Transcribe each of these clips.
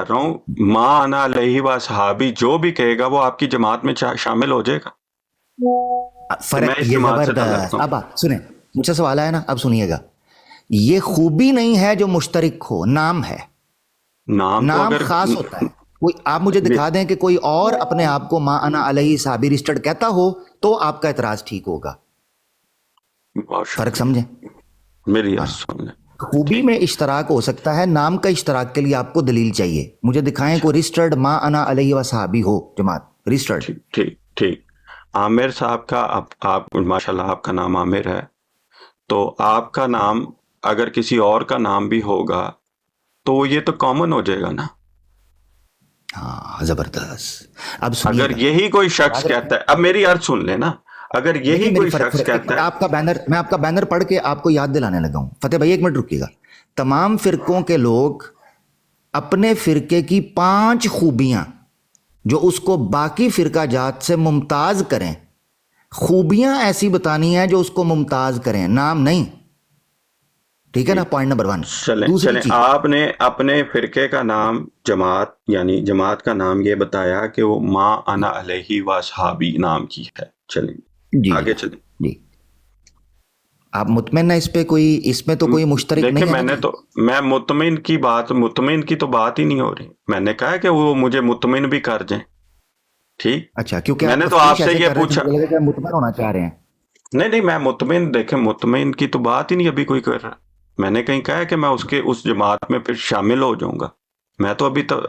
کر رہا ہوں، ما انا علیہ و صحابی جو بھی کہے گا وہ آپ کی جماعت میں شامل ہو جائے گا. میں فرق اس یہ جماعت سے تعلق زبردست. ہوں. اب سنیں، مجھ سے سوال آیا نا، اب سنیے گا. یہ خوبی نہیں ہے جو مشترک ہو، نام ہے. نام تو نام اگر خاص ہوتا ہے. کوئی آپ مجھے دکھا دیں کہ کوئی اور اپنے آپ کو ما انا علیہ صحابی رجسٹرڈ کہتا ہو تو آپ کا اعتراض ٹھیک ہوگا. بہت فرق شکریہ، سمجھیں. میری ہاں، عرض سن لیں. خوبی ٹھیک میں اشتراک ہو سکتا ہے، نام کا اشتراک کے لیے آپ کو دلیل چاہیے. مجھے دکھائیں کوئی رجسٹرڈ ما انا علیہ و صحابی ہو جماعت رجسٹرڈ. ٹھیک ٹھیک ٹھیک. عامر صاحب کا آپ ماشاء اللہ آپ کا نام عامر ہے، تو آپ کا نام اگر کسی اور کا نام بھی ہوگا تو یہ تو کامن ہو جائے گا نا. ہاں زبردست. اب سنیے اگر گا، یہی کوئی شخص کہتا ہے، اب میری عرض سن لے نا، اگر یہی دیکھیں میری کوئی شخص کہتا ہے. آپ کا بینر، میں آپ کا بینر پڑھ کے آپ کو یاد دلانے لگا ہوں. فتح بھائی ایک منٹ رکیے گا. تمام فرقوں کے لوگ اپنے فرقے کی 5 خوبیاں جو اس کو باقی فرقہ جات سے ممتاز کریں، خوبیاں ایسی بتانی ہیں جو اس کو ممتاز کریں، نام نہیں. ٹھیک ہے نا، پوائنٹ نمبر 1. دوسری چلیں چیز، آپ نے اپنے فرقے کا نام جماعت، یعنی جماعت کا نام یہ بتایا کہ وہ ما انا علیہ و صحابی نام کی ہے. چلیں جی آگے چلیں. جی، آپ مطمئن ہیں اس پہ؟ اس میں تو کوئی مشترک دیکھیں نہیں ہے نا جی. میں مطمئن کی تو بات ہی نہیں ہو رہی. میں نے کہا کہ وہ مجھے مطمئن بھی کر دیں. ٹھیک، اچھا، کیونکہ میں آپ نے تو آپ تفتیش سے ایسے یہ کر رہے تھے، پوچھا. مجھے لگا کہ آپ مطمئن ہونا چاہ رہے ہیں. نہیں میں مطمئن، دیکھیں مطمئن کی تو بات ہی نہیں ابھی کوئی کر رہا. میں نے کہیں کہا ہے کہ میں اس جماعت میں پھر شامل ہو جاؤں گا. میں تو ابھی تو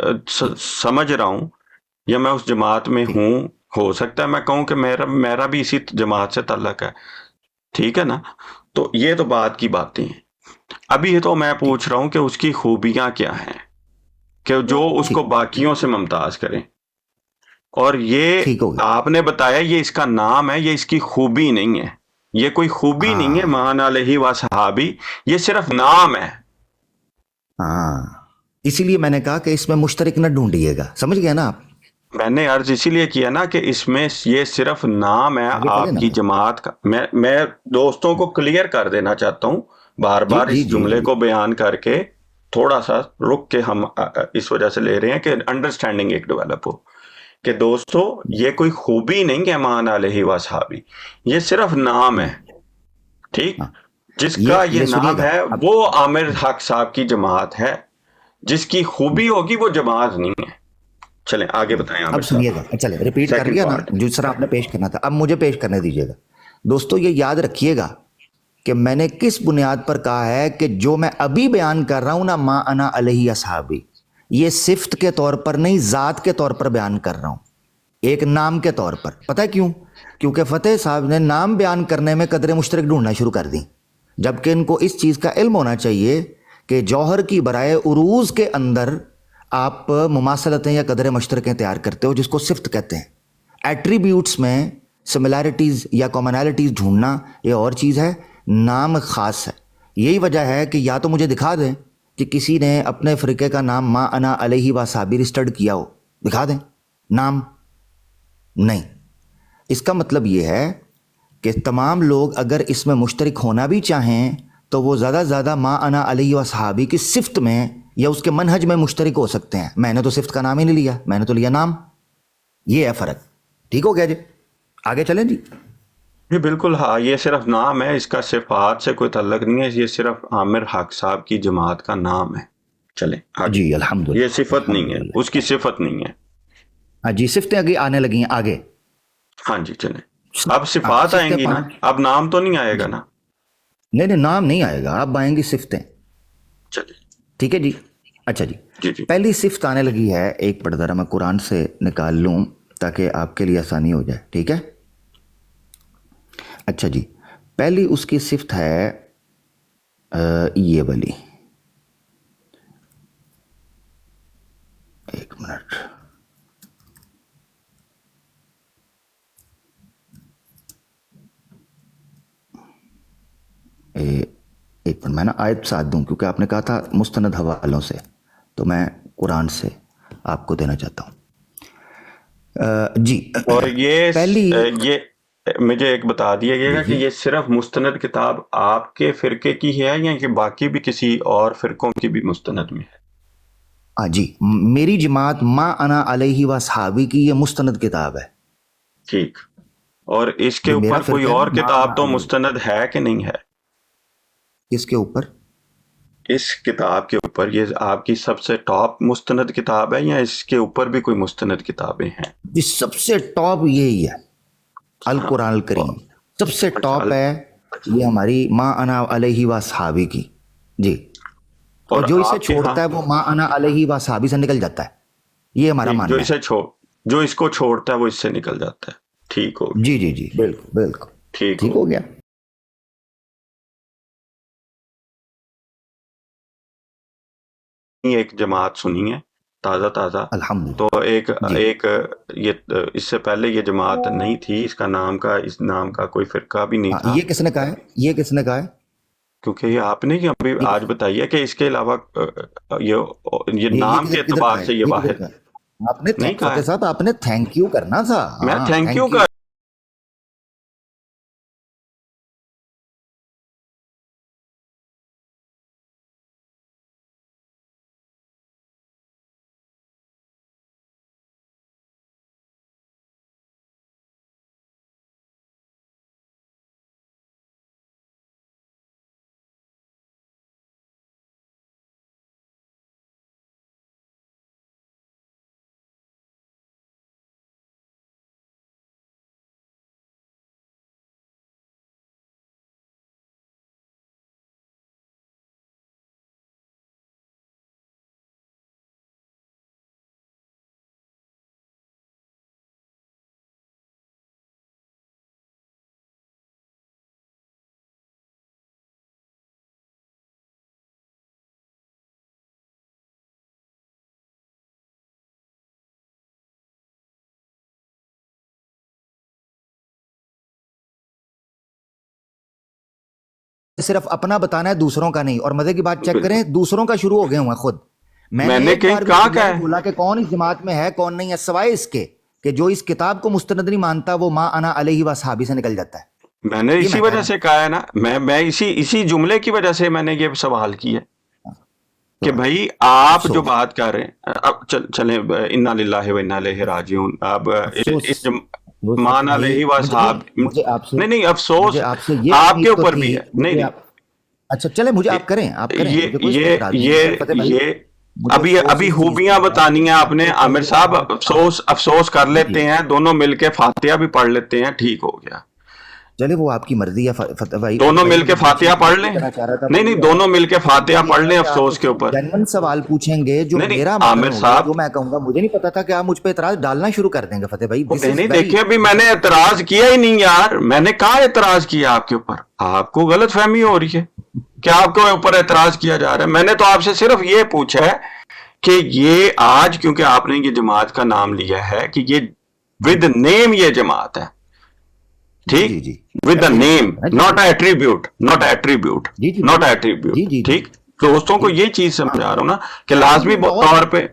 سمجھ رہا ہوں، یا میں اس جماعت میں ٹھیک. ہوں. ہو سکتا ہے میں کہوں کہ میرا بھی اسی جماعت سے تعلق ہے. ٹھیک ہے نا. تو یہ تو بات کی باتیں ہیں. ابھی تو میں پوچھ رہا ہوں کہ اس کی خوبیاں کیا ہیں کہ جو اس کو باقیوں سے ممتاز کریں. اور یہ ٹھیک ہو گیا. آپ نے بتایا یہ اس کا نام ہے، یہ اس کی خوبی نہیں ہے. یہ کوئی خوبی نہیں ہے ہاں مان علیہ و صحابی، یہ صرف نام ہے. ہاں، اسی لیے میں نے کہا کہ اس میں مشترک نہ ڈھونڈیے گا. سمجھ گیا نا آپ؟ میں نے عرض اسی لیے کیا نا کہ اس میں یہ صرف نام ہے آگے چلے آپ نا کی پھر. جماعت کا. میں دوستوں کو کلیئر کر دینا چاہتا ہوں، بار جی بار جی اس جی جملے جی کو بیان کر کے تھوڑا سا رک کے ہم اس وجہ سے لے رہے ہیں کہ انڈرسٹینڈنگ ایک ڈیولپ ہو کہ دوستو یہ کوئی خوبی نہیں ہے مان علیہ و صحابی، یہ صرف نام ہے. ٹھیک، ہاں، جس کا یہ سنیے نام گا ہے اب. وہ عامر حق صاحب کی جماعت ہے. جس کی خوبی ہوگی وہ جماعت نہیں ہے. چلیں آگے بتائیں عامر اب سنیے گا، صاحب. چلے ریپیٹ کر سیکنڈ لیا نا پارٹ. جو سر آپ نے پیش کرنا تھا. اب مجھے پیش کرنے دیجیے گا. دوستو یہ یاد رکھیے گا کہ میں نے کس بنیاد پر کہا ہے کہ جو میں ابھی بیان کر رہا ہوں نا ما انا علیہ اصحابی، یہ صفت کے طور پر نہیں، ذات کے طور پر بیان کر رہا ہوں، ایک نام کے طور پر. پتہ کیوں؟ کیونکہ فتح صاحب نے نام بیان کرنے میں قدر مشترک ڈھونڈنا شروع کر دی، جبکہ ان کو اس چیز کا علم ہونا چاہیے کہ جوہر کی برائے عروض کے اندر آپ مماثلتیں یا قدر مشترکیں تیار کرتے ہو جس کو صفت کہتے ہیں. ایٹریبیوٹس میں سملیرٹیز یا کامنالٹیز ڈھونڈنا یہ اور چیز ہے، نام خاص ہے. یہی وجہ ہے کہ یا تو مجھے دکھا دیں کہ کسی نے اپنے فرقے کا نام ما انا علیہ و صحابی رجسٹرڈ کیا ہو، دکھا دیں نام. نہیں. اس کا مطلب یہ ہے کہ تمام لوگ اگر اس میں مشترک ہونا بھی چاہیں تو وہ زیادہ زیادہ ما انا علیہ و صحابی کی صفت میں یا اس کے منہج میں مشترک ہو سکتے ہیں. میں نے تو صفت کا نام ہی نہیں لیا، میں نے تو لیا نام. یہ ہے فرق. ٹھیک ہو گیا جی؟ آگے چلیں جی. جی بالکل، ہاں یہ صرف نام ہے، اس کا صفات سے کوئی تعلق نہیں ہے. یہ صرف عامر حق صاحب کی جماعت کا نام ہے. چلیں آگے. جی الحمدللہ، یہ صفت نہیں ہے، الحمدللہ. اس کی صفت نہیں ہے. ہاں جی، صفتیں آگے آنے لگی ہیں آگے. ہاں جی چلیں. اب ہاں صفات آئیں صفتیں گی نا، 5. اب نام تو نہیں آئے گا جی نا. نہیں نہیں، نام نہیں آئے گا، اب آئیں گی صفتیں. چلیں. ٹھیک ہے جی. اچھا جی، جی جی پہلی صفت آنے لگی ہے، ایک پڑھ ذرا میں قرآن سے نکال لوں تاکہ آپ کے لیے آسانی ہو جائے. ٹھیک ہے. اچھا جی، پہلی اس کی صفت ہے یہ والی. ایک منٹ، ایک منٹ، میں نا آیت ساتھ دوں کیونکہ آپ نے کہا تھا مستند حوالوں سے، تو میں قرآن سے آپ کو دینا چاہتا ہوں. جی اور پہلی، یہ مجھے ایک بتا دیے گا کہ جی یہ صرف مستند کتاب آپ کے فرقے کی ہے یا کہ باقی بھی کسی اور فرقوں کی بھی مستند میں ہے؟ جی میری جماعت ما انا علیہ و صحابی کی یہ مستند کتاب ہے. ٹھیک. اور اس کے جو میرا اوپر کوئی فرقہ ہے اور نا، ما کتاب انا تو علیہ. مستند ہے کہ نہیں ہے؟ کس کے اوپر؟ اس کتاب کے اوپر یہ آپ کی سب سے ٹاپ مستند کتاب ہے یا اس کے اوپر بھی کوئی مستند کتابیں ہیں؟ جی سب سے ٹاپ یہی ہے القرآن الکریم. سب سے ٹاپ ہے یہ ہماری ما انا علیہ و صحابی کی. جی اور جو اسے آپ کے چھوڑتا ہے وہ ما انا علیہ و صحابی سے نکل جاتا ہے. یہ ہمارا جو ماننا ہے. جو اس کو چھوڑتا ہے وہ اس سے نکل جاتا ہے. ٹھیک ہو گیا. جی جی جی بالکل بالکل ٹھیک ٹھیک ہو گیا. ایک جماعت سنی ہے تازہ الحمد تو ایک جی یہ اس سے پہلے یہ جماعت نہیں تھی. اس نام کا کوئی فرقہ بھی نہیں تھا. یہ کس نے کہا ہے؟ یہ کس نے کہا ہے؟ کیونکہ یہ آپ نے ابھی یہ آج بتائیے کہ اس کے علاوہ یہ نام کے کدھر اعتبار کہا ہے؟ سے یہ کدھر واحد کہا ہے؟ آپ نے نہیں کہا فتح ہے. صاحب آپ نے تھینک یو کرنا تھا. میں ہاں تھینک یو کا صرف اپنا بتانا ہے دوسروں کا نہیں. اور مزے کی بات چیک بالکل. کریں دوسروں کا شروع ہو گئے ہوئے خود. میں میں نے نے ایک کہیں بار بھی کہا یہ کیا نہیں ہے بولا کہ کون اس جماعت میں ہے کون نہیں ہے سوائے اس کے کہ جو اس کتاب کو مستند نہیں مانتا وہ ما انا علیہ و صحابی سے نکل جاتا ہے. میں نے یہ اسی میں کہہ وجہ رہا سے کہا ہے نا. میں اسی جملے کی وجہ سے میں نے یہ سوال کیا ہوں. کہ بھائی آپ جو افسوس بات کر رہے ہیں اب چلیں انا للہ و انا الیہ راجعون. اب افسوس مان علیہ و صحاب مجھے آپ سے نہیں افسوس یہ آپ کے امید تو اوپر تھی. بھی ہے. نہیں اچھا چلے مجھے آپ کریں مجھے کوئی اعتراض نہیں ہے فتح بھائی. یہ مجھے افسوس ابھی اس چیز خوبیاں کا ہے بتانی ہیں آپ نے کہ عامر پہلے صاحب. آپ افسوس کر جی جی لیتے ہیں دونوں مل کے فاتحہ بھی پڑھ لیتے ہیں. ٹھیک ہو گیا. چلے وہ آپ کی مرضی ہے فتح بھائی. دونوں مل کے مجھے جو فاتحہ چیز پڑھ یہ لیں. کرنا چاہ رہا تھا وہ نہیں یہ ہے دونوں مل کے کہ فاتحہ یہ پڑھ ہے لیں کہ آپ افسوس مجھ کے سے اوپر. جینون سوال پوچھیں گے جو نہیں میرا عامر ماننا ہوگا صاحب جو میں کہوں گا. مجھے نہیں پتا تھا کہ آپ مجھ پہ اعتراض ڈالنا شروع کر دیں گے فتح بھائی. دس از نہیں ویری دیکھیں ابھی میں نے اعتراض کیا ہی نہیں یار. میں نے کہا اعتراض کیا آپ کے اوپر. آپ کو غلط فہمی ہو رہی ہے کیا آپ کے اوپر اعتراض کیا جا رہا ہے. میں نے تو آپ سے صرف یہ پوچھا ہے کہ یہ آج کیونکہ آپ نے یہ جماعت کا نام لیا ہے کہ یہ ود نیم یہ جماعت ہے. جی ٹھیک جی جی ود دا نیم جی ناٹ ایٹریبیوٹ جی جی ناٹ جی ایٹریبیوٹ. جی ٹھیک دوستوں کو یہ چیز سمجھا رہا ہوں نا کہ لازمی طور پہ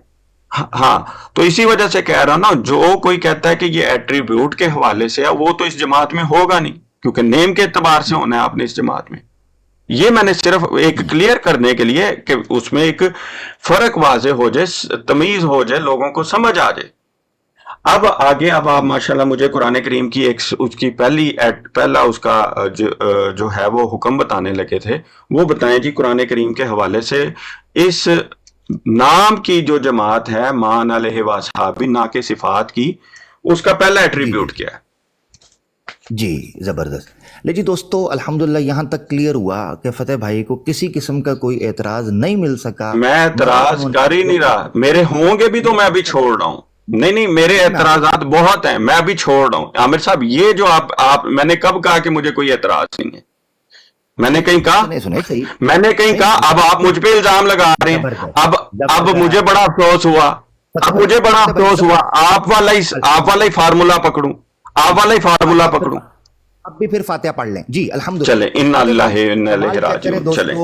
ہاں. تو اسی وجہ سے کہہ رہا ہوں نا جو کوئی کہتا ہے کہ یہ ایٹریبیوٹ کے حوالے سے ہے وہ تو اس جماعت میں ہوگا نہیں کیونکہ نیم کے اعتبار سے ہونا ہے آپ نے اس جماعت میں. یہ میں نے صرف ایک کلیئر کرنے کے لیے کہ اس میں ایک فرق واضح ہو جائے تمیز ہو جائے لوگوں کو سمجھ آ جائے. اب آگے اب آپ ماشاءاللہ مجھے قرآن کریم کی اس کی پہلا اس کا جو ہے وہ حکم بتانے لگے تھے. وہ بتائیں جی قرآن کریم کے حوالے سے اس نام کی جو جماعت ہے مان علیہ واصحابی نا کے صفات کی اس کا پہلا ایٹریبیوٹ کیا ہے. جی زبردست. لے جی دوستو الحمدللہ یہاں تک کلیئر ہوا کہ فتح بھائی کو کسی قسم کا کوئی اعتراض نہیں مل سکا. میں اعتراض کر ہی نہیں رہا. میرے ہوں گے بھی تو میں ابھی چھوڑ رہا ہوں. نہیں میرے اعتراضات بہت ہیں میں ابھی چھوڑ رہا ہوں. عامر صاحب یہ جو آپ میں نے کب کہا کہ مجھے کوئی اعتراض نہیں ہے. میں نے کہیں کہا اب آپ مجھ پہ الزام لگا رہے ہیں. اب مجھے بڑا افسوس ہوا. آپ والا ہی فارمولا پکڑوں. آپ والا ہی فارمولا پکڑوں. اب بھی پھر فاتحہ پڑھ لیں جی الحمدللہ. چلیں انا اللہ انا الیہ راجعون. چلیں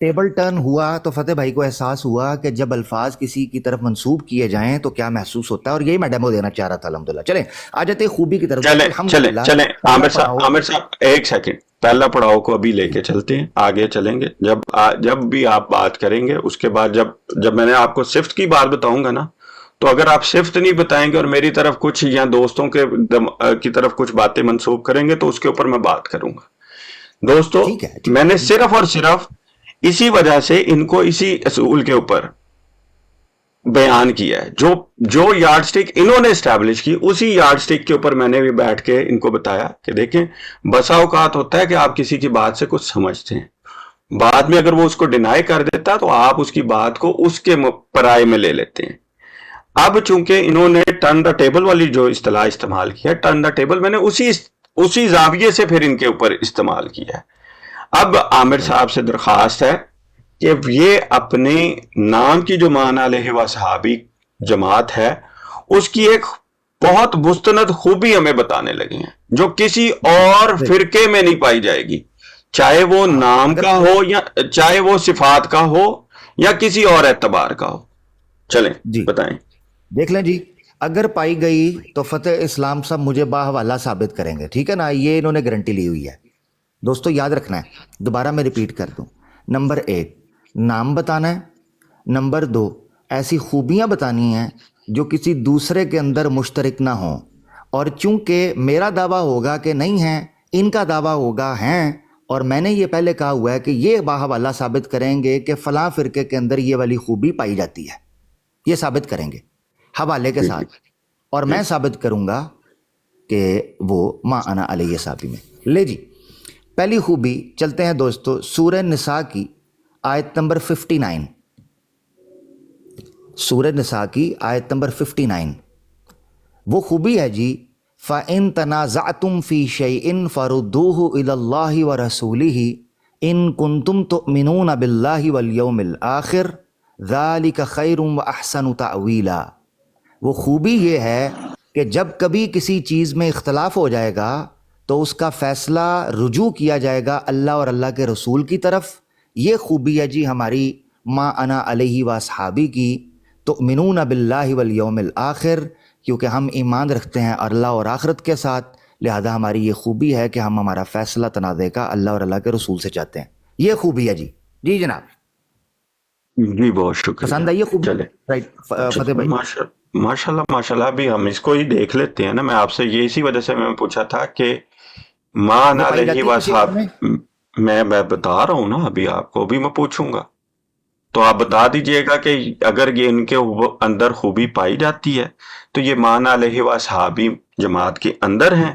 ٹیبل ٹرن ہوا تو فتح بھائی کو احساس ہوا کہ جب الفاظ کسی کی طرف منسوب کیے جائیں تو کیا محسوس ہوتا ہے اور یہی میں ڈیمو دینا چاہ رہا تھا الحمدللہ. چلیں آ جاتے خوبی کی طرف. چلیں عامر صاحب ایک سیکنڈ پہلا پڑاؤ کو ابھی لے کے چلتے ہیں, آگے چلیں گے. جب بھی آپ بات کریں گے, اس کے بعد جب میں نے آپ کو صفت کی بات بتاؤں گا نا, تو اگر آپ صفت نہیں بتائیں گے اور میری طرف کچھ یا دوستوں کی طرف کچھ باتیں منسوخ کریں گے, تو اس کے اوپر میں بات کروں گا. دوستو, میں نے صرف اور صرف اسی وجہ سے ان کو اسی اصول کے اوپر بیان کیا ہے, جو یارڈ سٹک انہوں نے اسٹیبلش کی, اسی یارڈ سٹک کے اوپر میں نے بھی بیٹھ کے ان کو بتایا کہ دیکھیں, بسا اوقات ہوتا ہے کہ آپ کسی کی بات سے کچھ سمجھتے ہیں, بعد میں اگر وہ اس کو ڈینائی کر دیتا تو آپ اس کی بات کو اس کے پرائے میں لے لیتے ہیں. اب چونکہ انہوں نے ٹرن دا ٹیبل والی جو اصطلاح استعمال کیا ہے, ٹرن دا ٹیبل میں نے اسی زاویے سے پھر ان کے اوپر استعمال کیا ہے. اب عامر صاحب سے درخواست ہے کہ یہ اپنے نام کی جو معنی علیہ و صحابی جماعت ہے, اس کی ایک بہت مستند خوبی ہمیں بتانے لگے ہیں, جو کسی اور فرقے میں نہیں پائی جائے گی, چاہے وہ نام کا ہو یا چاہے وہ صفات کا ہو یا کسی اور اعتبار کا ہو. چلیں بتائیں. دیکھ لیں جی, اگر پائی گئی تو فتح اسلام صاحب مجھے باحوالہ ثابت کریں گے, ٹھیک ہے نا, یہ انہوں نے گارنٹی لی ہوئی ہے. دوستو یاد رکھنا ہے, دوبارہ میں ریپیٹ کر دوں. نمبر 1 نام بتانا ہے, نمبر 2 ایسی خوبیاں بتانی ہیں جو کسی دوسرے کے اندر مشترک نہ ہوں, اور چونکہ میرا دعویٰ ہوگا کہ نہیں ہیں, ان کا دعویٰ ہوگا ہیں, اور میں نے یہ پہلے کہا ہوا ہے کہ یہ باحوالہ ثابت کریں گے کہ فلاں فرقے کے اندر یہ والی خوبی پائی جاتی ہے, یہ ثابت کریں گے حوالے کے ساتھ, اور میں ثابت کروں گا کہ وہ ما انا علیہ صحابی میں. لے جی, پہلی خوبی چلتے ہیں دوستو سورہ نساء کی آیت نمبر 59. سورہ نساء کی آیت نمبر 59 وہ خوبی ہے جی, فَإِن تَنَازَعْتُمْ فِي شَيْءٍ فَرُدُّوهُ إِلَى اللَّهِ وَرَسُولِهِ إِن كُنتُمْ تُؤْمِنُونَ بِاللَّهِ وَالْيَوْمِ الْآخِرِ ذَلِكَ خَيْرٌ وَأَحْسَنُ تَأْوِيلًا. وہ خوبی یہ ہے کہ جب کبھی کسی چیز میں اختلاف ہو جائے گا تو اس کا فیصلہ رجوع کیا جائے گا اللہ اور اللہ کے رسول کی طرف. یہ خوبی ہے جی ہماری ما انا علیہ و اصحابی کی, تؤمنون باللہ والیوم الآخر, کیونکہ ہم ایمان رکھتے ہیں اللہ اور آخرت کے ساتھ, لہذا ہماری یہ خوبی ہے کہ ہم ہمارا فیصلہ تنازع کا اللہ اور اللہ کے رسول سے چاہتے ہیں. یہ خوبی ہے جی. جی جناب, جی بہت شکریہ. پسند آئی یہ خوبی؟ چلے رائٹ فتح بھائی, ماشاءاللہ ابھی ہم اس کو ہی دیکھ لیتے ہیں نا. میں آپ سے یہ اسی وجہ سے میں پوچھا تھا کہ ما انا علیہ و اصحاب, میں بتا رہا ہوں نا ابھی آپ کو, ابھی میں پوچھوں گا تو آپ بتا دیجئے گا کہ اگر یہ ان کے اندر خوبی پائی جاتی ہے تو یہ ما انا علیہ و اصحابی جماعت کے اندر ہیں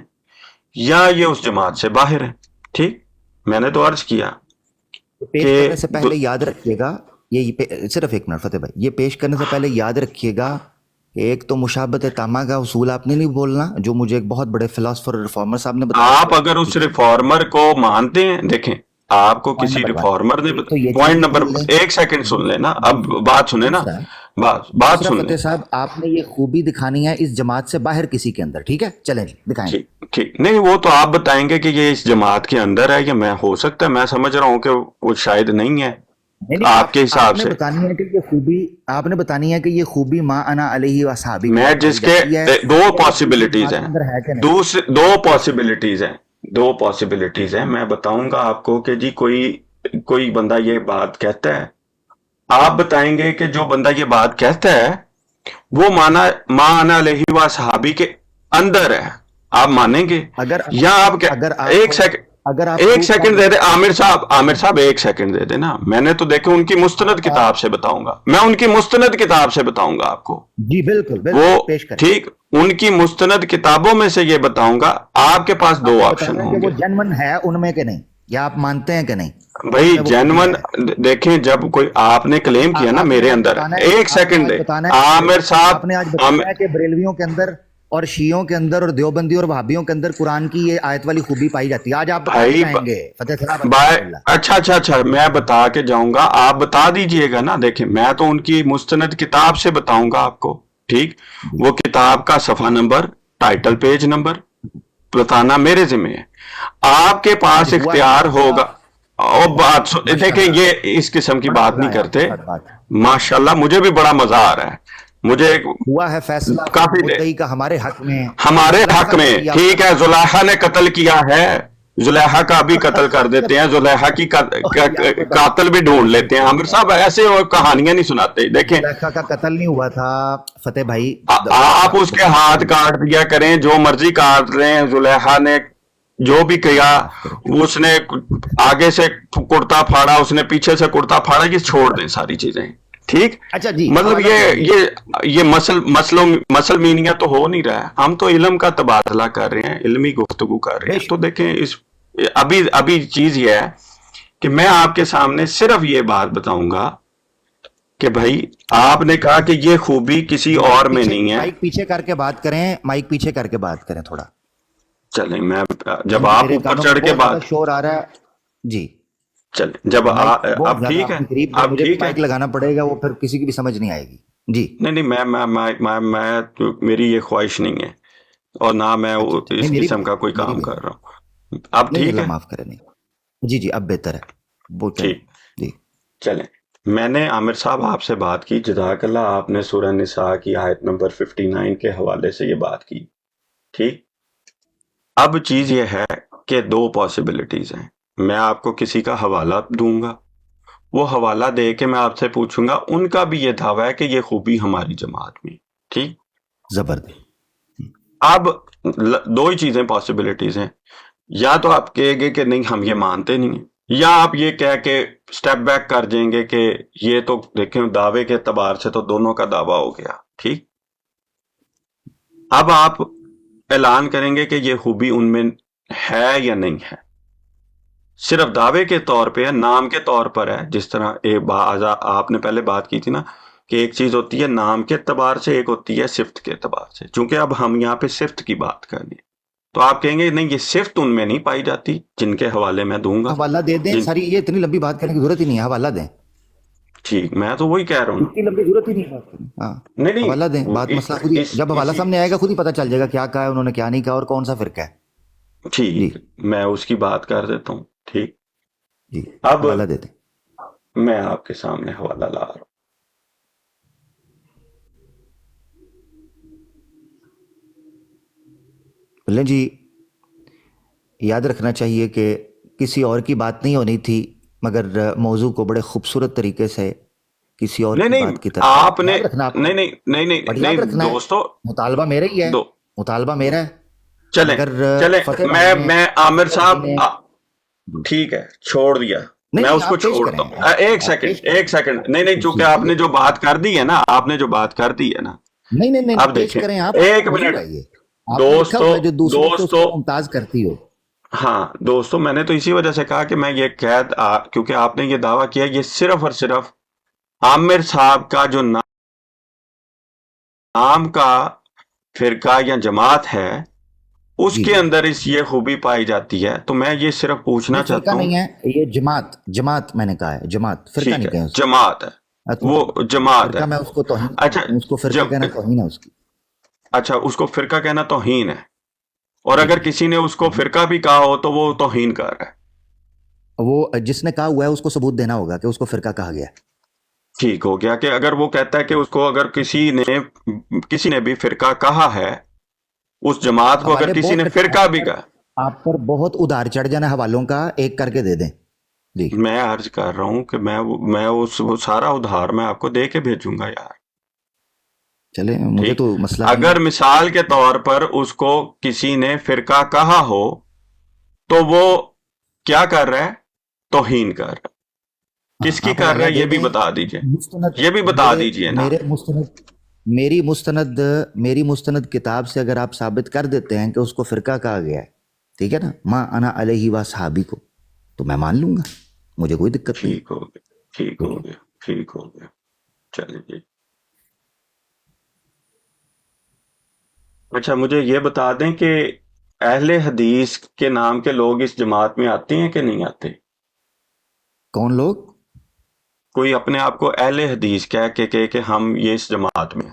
یا یہ اس جماعت سے باہر ہیں. ٹھیک, میں نے تو عرض کیا پیش کرنے سے پہلے یاد رکھیے گا, یہ صرف ایک منٹ فتح بھائی, یہ پیش کرنے سے پہلے یاد رکھیے گا ایک تو مشابہت تامہ کا اصول آپ نے نہیں بولنا, جو مجھے ایک بہت بڑے فلاسفر ریفارمر صاحب نے بتایا. آپ اگر اس ریفارمر کو مانتے ہیں, دیکھیں آپ کو کسی ریفارمر نے, پوائنٹ نمبر, ایک سیکنڈ سن لیں نا, اب بات سنیں نا, بات سن لیں. فتح صاحب آپ نے یہ خوبی دکھانی ہے اس جماعت سے باہر کسی کے اندر, ٹھیک ہے, چلیں جی دکھائیں. ٹھیک, نہیں وہ تو آپ بتائیں گے کہ یہ اس جماعت کے اندر ہے یا میں, ہو سکتا ہے, میں سمجھ رہا ہوں کہ وہ شاید نہیں ہے آپ کے حساب سے. بتانی ہے کہ یہ خوبی, آپ نے بتانی ہے کہ یہ خوبی ما انا علیہ و صحابی, میں جس کے دو پاسبلٹیز ہیں, دو پاسبلٹیز ہیں, میں بتاؤں گا آپ کو کہ جی کوئی بندہ یہ بات کہتا ہے, آپ بتائیں گے کہ جو بندہ یہ بات کہتا ہے وہ ما انا علیہ و صحابی کے اندر ہے, آپ مانیں گے یا آپ ایک سیکنڈ دے دیں عامر صاحب ایک سیکنڈ دے دیں نا. میں نے تو دیکھو ان کی مستند کتاب سے بتاؤں گا, میں ان کی مستند کتاب سے بتاؤں گا آپ کو. جی بالکل, وہ ٹھیک, ان کی مستند کتابوں میں سے یہ بتاؤں گا. آپ کے پاس دو آپشن ہوں گے, وہ جنون ہے ان میں کہ نہیں, یا آپ مانتے ہیں کہ نہیں. بھائی جنون, دیکھیں جب کوئی آپ نے کلیم کیا نا میرے اندر, ایک سیکنڈ دے عامر صاحب, آپ نے آج بتایا کہ بریلویوں کے اندر اور شیعوں کے اندر اور دیوبندی اور وہابیوں کے اندر قرآن کی یہ آیت والی خوبی پائی جاتی ہے. آج آپ بتائیں گے فتح صاحب. اچھا میں بتا کے جاؤں گا, آپ بتا دیجئے گا نا. دیکھیں میں تو ان کی مستند کتاب سے بتاؤں گا آپ کو, ٹھیک, وہ کتاب کا صفحہ نمبر, ٹائٹل پیج نمبر بتانا میرے ذمہ ہے. آپ کے پاس اختیار ہوگا. اور بات دیکھیں, یہ اس قسم کی بات نہیں کرتے. ماشاءاللہ مجھے بھی بڑا مزہ آ رہا ہے, مجھے ہوا ہے فیصلہ کافی کا ہمارے حق میں, ٹھیک ہے, زلیخا نے قتل کیا ہے, زلیخا کا بھی قتل کر دیتے ہیں, زلیخا کی قاتل بھی ڈھونڈ لیتے ہیں. عامر صاحب ایسے وہ کہانیاں نہیں سناتے. دیکھیں زلیخا کا قتل نہیں ہوا تھا فتح بھائی. آپ اس کے ہاتھ کاٹ دیا کریں, جو مرضی کاٹ رہے ہیں. زلیخا نے جو بھی کیا, اس نے آگے سے کرتا پھاڑا, اس نے پیچھے سے کرتا پھاڑا, یہ چھوڑ دیں ساری چیزیں. ٹھیک, اچھا جی, مطلب یہ مسل مینیا تو ہو نہیں رہا ہے. ہم تو علم کا تبادلہ کر رہے ہیں, علمی گفتگو کر رہے ہیں. تو دیکھیں ابھی چیز یہ ہے کہ میں آپ کے سامنے صرف یہ بات بتاؤں گا کہ بھائی آپ نے کہا کہ یہ خوبی کسی اور میں نہیں ہے. مائک پیچھے کر کے بات کریں, مائک پیچھے کر کے بات کریں تھوڑا. چلیں, میں جب آپ اوپر چڑھ کے بات, شور آ رہا ہے جی, چلیں جب اب ٹھیک ہے, اب ٹھیک ہے, مائک لگانا پڑے گا, وہ پھر کسی کی بھی سمجھ نہیں آئے گی جی. نہیں میں میری یہ خواہش نہیں ہے, اور نہ میں اس قسم کا کوئی کام کر رہا ہوں. اب ٹھیک ہے, معاف کریں. جی جی اب بہتر ہے, وہ ٹھیک جی. چلیں, میں نے عامر صاحب آپ سے بات کی, جزاک اللہ, آپ نے سورہ نساء کی آیت نمبر 59 کے حوالے سے یہ بات کی. ٹھیک, اب چیز یہ ہے کہ دو پاسبلٹیز ہیں. میں آپ کو کسی کا حوالہ دوں گا, وہ حوالہ دے کے میں آپ سے پوچھوں گا ان کا بھی یہ دعویٰ ہے کہ یہ خوبی ہماری جماعت میں. ٹھیک, زبردست. اب دو ہی چیزیں پاسبلٹیز ہیں, یا تو آپ کہے گے کہ نہیں ہم یہ مانتے نہیں ہیں, یا آپ یہ کہہ کے سٹیپ بیک کر دیں گے کہ یہ تو دیکھیں دعوے کے اعتبار سے تو دونوں کا دعویٰ ہو گیا. ٹھیک, اب آپ اعلان کریں گے کہ یہ خوبی ان میں ہے یا نہیں ہے. صرف دعوے کے طور پہ ہے, نام کے طور پر ہے. جس طرح آپ نے پہلے بات کی تھی نا کہ ایک چیز ہوتی ہے نام کے اعتبار سے, ایک ہوتی ہے صفت کے اعتبار سے. چونکہ اب ہم یہاں پہ صفت کی بات کر رہے ہیں, تو آپ کہیں گے نہیں یہ صفت ان میں نہیں پائی جاتی جن کے حوالے میں دوں گا. حوالہ دے دیں, ساری یہ اتنی لمبی بات کرنے کی ضرورت ہی نہیں ہے, حوالہ دیں. ٹھیک, میں تو وہی کہہ رہا ہوں, اتنی لمبی ضرورت ہی نہیں ہے. ہاں نہیں حوالہ دیں, بات مسئلہ خود ہی, جب حوالہ سامنے آئے گا خود ہی پتہ چل جائے گا کیا کہا ہے انہوں نے, کیا نہیں کہا, اور کون سا فرقہ ہے. ٹھیک, میں اس کی بات کر دیتا ہوں. ٹھیک, جی اب حوالہ دے دیں. میں آپ کے سامنے حوالہ لا رہا ہوں. بلیں جی, یاد رکھنا چاہیے کہ کسی اور کی بات نہیں ہونی تھی, مگر موضوع کو بڑے خوبصورت طریقے سے کسی اور کی بات کی طرف آپ نے نہیں دوستو, مطالبہ میرا ہی ہے, مطالبہ میرا ہے. چلیں میں عامر صاحب ٹھیک ہے چھوڑ دیا, میں اس کو چھوڑتا ہوں. ایک سیکنڈ نہیں, چونکہ آپ نے جو بات کر دی ہے نا, آپ نے جو بات کر دی ہے نا, نہیں اب دیکھیں ایک منٹ دوستو ممتاز کرتی ہو. ہاں دوستو, میں نے تو اسی وجہ سے کہا کہ میں یہ قید, کیونکہ آپ نے یہ دعویٰ کیا, یہ صرف اور صرف عامر صاحب کا جو نام کا فرقہ یا جماعت ہے اس کے اندر یہ خوبی پائی جاتی ہے. تو میں یہ صرف پوچھنا چاہتا ہوں, نہیں ہے یہ جماعت میں نے کہا ہے, جماعت, فرقہ نہیں کہا, جماعت ہے, وہ جماعت ہے. میں اس کو توہین, اس کو فرقہ کہنا توہین ہے اس کی. اچھا, اس کو فرقہ کہنا توہین ہے, اور اگر کسی نے اس کو فرقہ بھی کہا ہو تو وہ توہین کر رہا ہے. وہ جس نے کہا ہوا ہے اس کو ثبوت دینا ہوگا کہ اس کو فرقہ کہا گیا. ٹھیک ہو گیا, کہ اگر وہ کہتا ہے کہ اس کو اگر کسی نے بھی فرقہ کہا ہے, اس جماعت کو اگر کسی نے فرقہ بھی کہا, آپ پر بہت ادھار چڑھ جانا حوالوں کا, ایک کر کے دے دیں. جی میں عرض کر رہا ہوں کہ میں وہ سارا ادھار میں آپ کو دے کے بھیجوں گا یار. چلے, مجھے تو مسئلہ اگر مثال کے طور پر اس کو کسی نے فرقہ کہا ہو تو وہ کیا کر رہا ہے, توہین کر رہا ہے. کس کی کر رہا ہے یہ بھی بتا دیجئے, یہ بھی بتا دیجئے نا. میری مستند کتاب سے اگر آپ ثابت کر دیتے ہیں کہ اس کو فرقہ کہا گیا ہے, ٹھیک ہے نا, ما انا علیہ و صحابی کو, تو میں مان لوں گا, مجھے کوئی دقت نہیں. ٹھیک ہو گیا. چلیے جی. اچھا, مجھے یہ بتا دیں کہ اہل حدیث کے نام کے لوگ اس جماعت میں آتے ہیں کہ نہیں آتے؟ کون لوگ؟ کوئی اپنے آپ کو اہل حدیث کہہ کے کہ ہم یہ اس جماعت میں.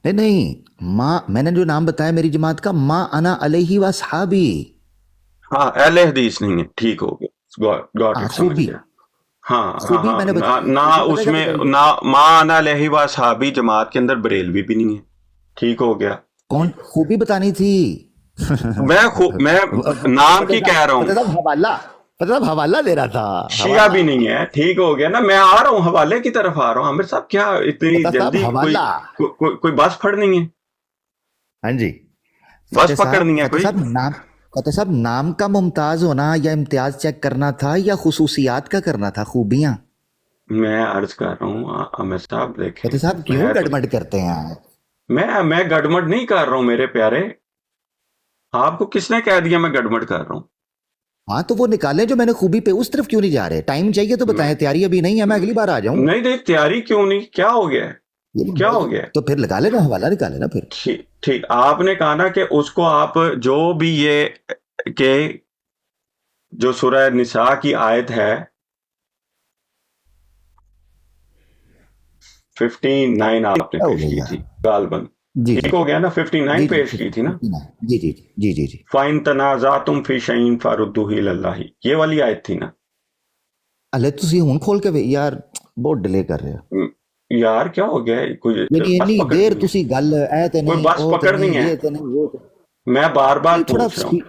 نہیں, میں نے جو نام بتایا میری جماعت کا, ما انا علیہ و صحابی. ہاں, اہل حدیث نہیں ہے. ٹھیک ہو گیا. خوبی. ہاں, نہ اس میں نہ ما انا علیہ و صحابی جماعت کے اندر بریلوی بھی نہیں ہے. ٹھیک ہو گیا. کون خوبی بتانی تھی؟ میں نام کی کہہ رہا فتح ہوں، صاحب حوالہ، فتح صاحب حوالہ دے رہا تھا، شیعہ بھی حوالہ، نہیں ہے، ٹھیک ہو گیا نا، میں آ رہا ہوں حوالے کی طرف آ رہا ہوں عامر صاحب، کیا اتنی فتح صاحب جلدی حوالہ. کوئی بس پڑنی ہے، ہاں جی بس پکڑنی ہے فتح کوئی؟ صاحب نام، فتح صاحب نام کا ممتاز ہونا یا امتیاز چیک کرنا تھا یا خصوصیات کا کرنا تھا، خوبیاں؟ میں عرض کر رہا ہوں عامر صاحب دیکھیں، فتح صاحب کیوں میں تو گڑبڑ کرتے ہیں آپ؟ میں گڑمٹ نہیں کر رہا ہوں میرے پیارے، آپ کو کس نے کہہ دیا میں گڑمٹ کر رہا ہوں؟ ہاں تو وہ نکالیں جو میں نے خوبی پہ، اس طرف کیوں نہیں جا رہے؟ ٹائم چاہیے تو میں بتائیں، تیاری ابھی نہیں ہے، میں اگلی بار آ جاؤں. نہیں دیکھ تیاری کیوں نہیں، کیا ہو گیا ہے؟ کیا ہو گیا ہے؟ تو پھر لگا لینا حوالہ، نکالے نا پھر. ٹھیک آپ نے کہا نا کہ اس کو آپ جو بھی یہ کہ جو سورہ نساء کی آیت ہے 59 آپ نے کیا ہو پیش گیا کی یار؟ تھی غالباً، جی جی ٹھیک ہو گیا نا، 59 جی جی پیش کی تھی نا، جی جی جی جی جی. فَإِن تَنَازَعْتُمْ فِي شَيْءٍ فَرُدُّوهُ إِلَى اللَّهِ، یہ والی آیت تھی نا. اللہ تسی ہوں کھول کے یار بہت ڈیلے کر رہے ہو. یار کیا ہو گیا ہے؟ کوئی یعنی بس اتنی دیر پکڑنی ہے، تسی گل اے تے کوئی نہیں، بس او تے نہیں، پکڑنی ہے، یہ تے نہیں، وہ تے میں بار بار نہیں. تھوڑا پوچھ رہا ہوں،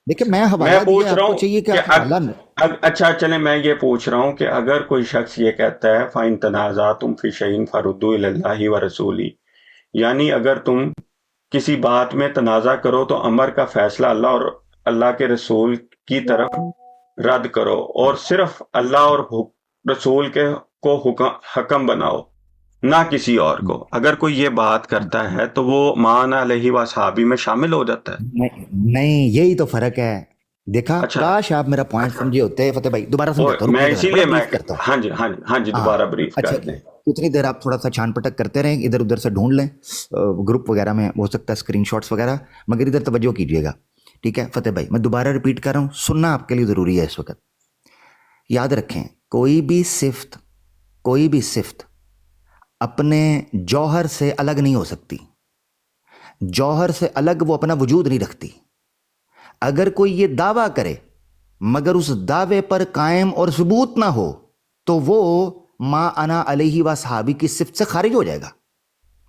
دیکھیں میں میں حوالہ پوچھ دیا، آپ رہا کو ہوں چاہیے کہ کہ آپ حوالہ اچھا چلیں میں یہ پوچھ رہا ہوں کہ اگر کوئی شخص یہ کہتا ہے فَإِن تَنَازَعْتُمْ فِي شَيْءٍ فَرُدُّوهُ إِلَى اللَّهِ وَرَسُولِهِ، یعنی اگر تم کسی بات میں تنازع کرو تو امر کا فیصلہ اللہ اور اللہ کے رسول کی طرف رد کرو، اور صرف اللہ اور رسول کو حکم بناؤ، نہ کسی اور کو. اگر کوئی یہ بات کرتا ہے تو وہ مان علیہ وصحابی میں شامل ہو جاتا ہے. نہیں، یہی تو فرق ہے. دیکھا، اچھا کاش آپ میرا پوائنٹ سمجھے ہوتے. فتح بھائی دوبارہ سمجھاتا ہوں، میں رکیے اسی ذرا، بڑا لیے میں بریف کرتا ہوں. ہاں جی ہاں جی ہاں دوبارہ بریف اچھا، کر دیں. اتنی دیر آپ تھوڑا سا چھان پٹک کرتے رہیں، ادھر ادھر سے ڈھونڈ لیں، گروپ وغیرہ میں ہو سکتا ہے اسکرین شاٹس وغیرہ، مگر ادھر توجہ کیجیے گا. ٹھیک ہے فتح بھائی، میں دوبارہ ریپیٹ کر رہا ہوں، سننا آپ کے لیے ضروری ہے اس وقت. یاد رکھیں، کوئی بھی صفت اپنے جوہر سے الگ نہیں ہو سکتی. جوہر سے الگ وہ اپنا وجود نہیں رکھتی. اگر کوئی یہ دعویٰ کرے مگر اس دعوے پر قائم اور ثبوت نہ ہو تو وہ ما انا علیہ و صحابی کی صفت سے خارج ہو جائے گا.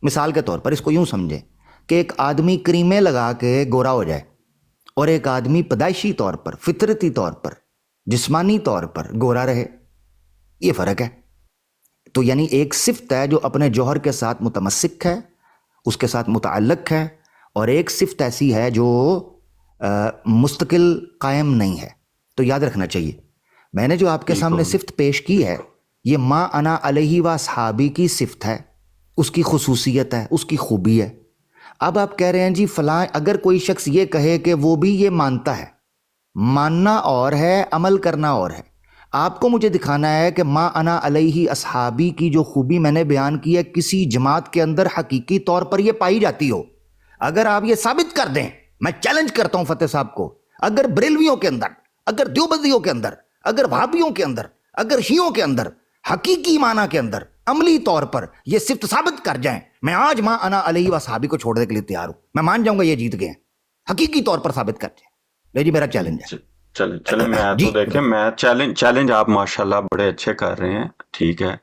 مثال کے طور پر اس کو یوں سمجھیں کہ ایک آدمی کریمیں لگا کے گورا ہو جائے اور ایک آدمی پیدائشی طور پر، فطرتی طور پر، جسمانی طور پر گورا رہے. یہ فرق ہے. تو یعنی ایک صفت ہے جو اپنے جوہر کے ساتھ متمسک ہے، اس کے ساتھ متعلق ہے، اور ایک صفت ایسی ہے جو مستقل قائم نہیں ہے. تو یاد رکھنا چاہیے، میں نے جو آپ کے ٹھیک سامنے ہو گیا. صفت پیش کی ہے یہ ما انا علیہ و صحابی کی صفت ہے، اس کی خصوصیت ہے، اس کی خوبی ہے. اب آپ کہہ رہے ہیں جی فلاں، اگر کوئی شخص یہ کہے کہ وہ بھی یہ مانتا ہے، ماننا اور ہے، عمل کرنا اور ہے. آپ کو مجھے دکھانا ہے کہ ما انا علیہ اصحابی کی جو خوبی میں نے بیان کی ہے کسی جماعت کے اندر حقیقی طور پر یہ پائی جاتی ہو. اگر آپ یہ ثابت کر دیں، میں چیلنج کرتا ہوں فتح صاحب کو، اگر بریلویوں کے اندر، اگر دیوبندیوں کے اندر، اگر وہابیوں کے اندر، اگر شیعوں کے اندر حقیقی معنی کے اندر عملی طور پر یہ صفت ثابت کر جائیں، میں آج ما انا علیہ و صحابی کو چھوڑنے کے لیے تیار ہوں. میں مان جاؤں گا یہ جیت گئے ہیں، حقیقی طور پر ثابت کر جائیں. لے جی میرا چیلنج ہے. چلیں میں تو جی دیکھیں، میں چیلنج آپ ماشاءاللہ بڑے اچھے کر رہے ہیں، ٹھیک ہے،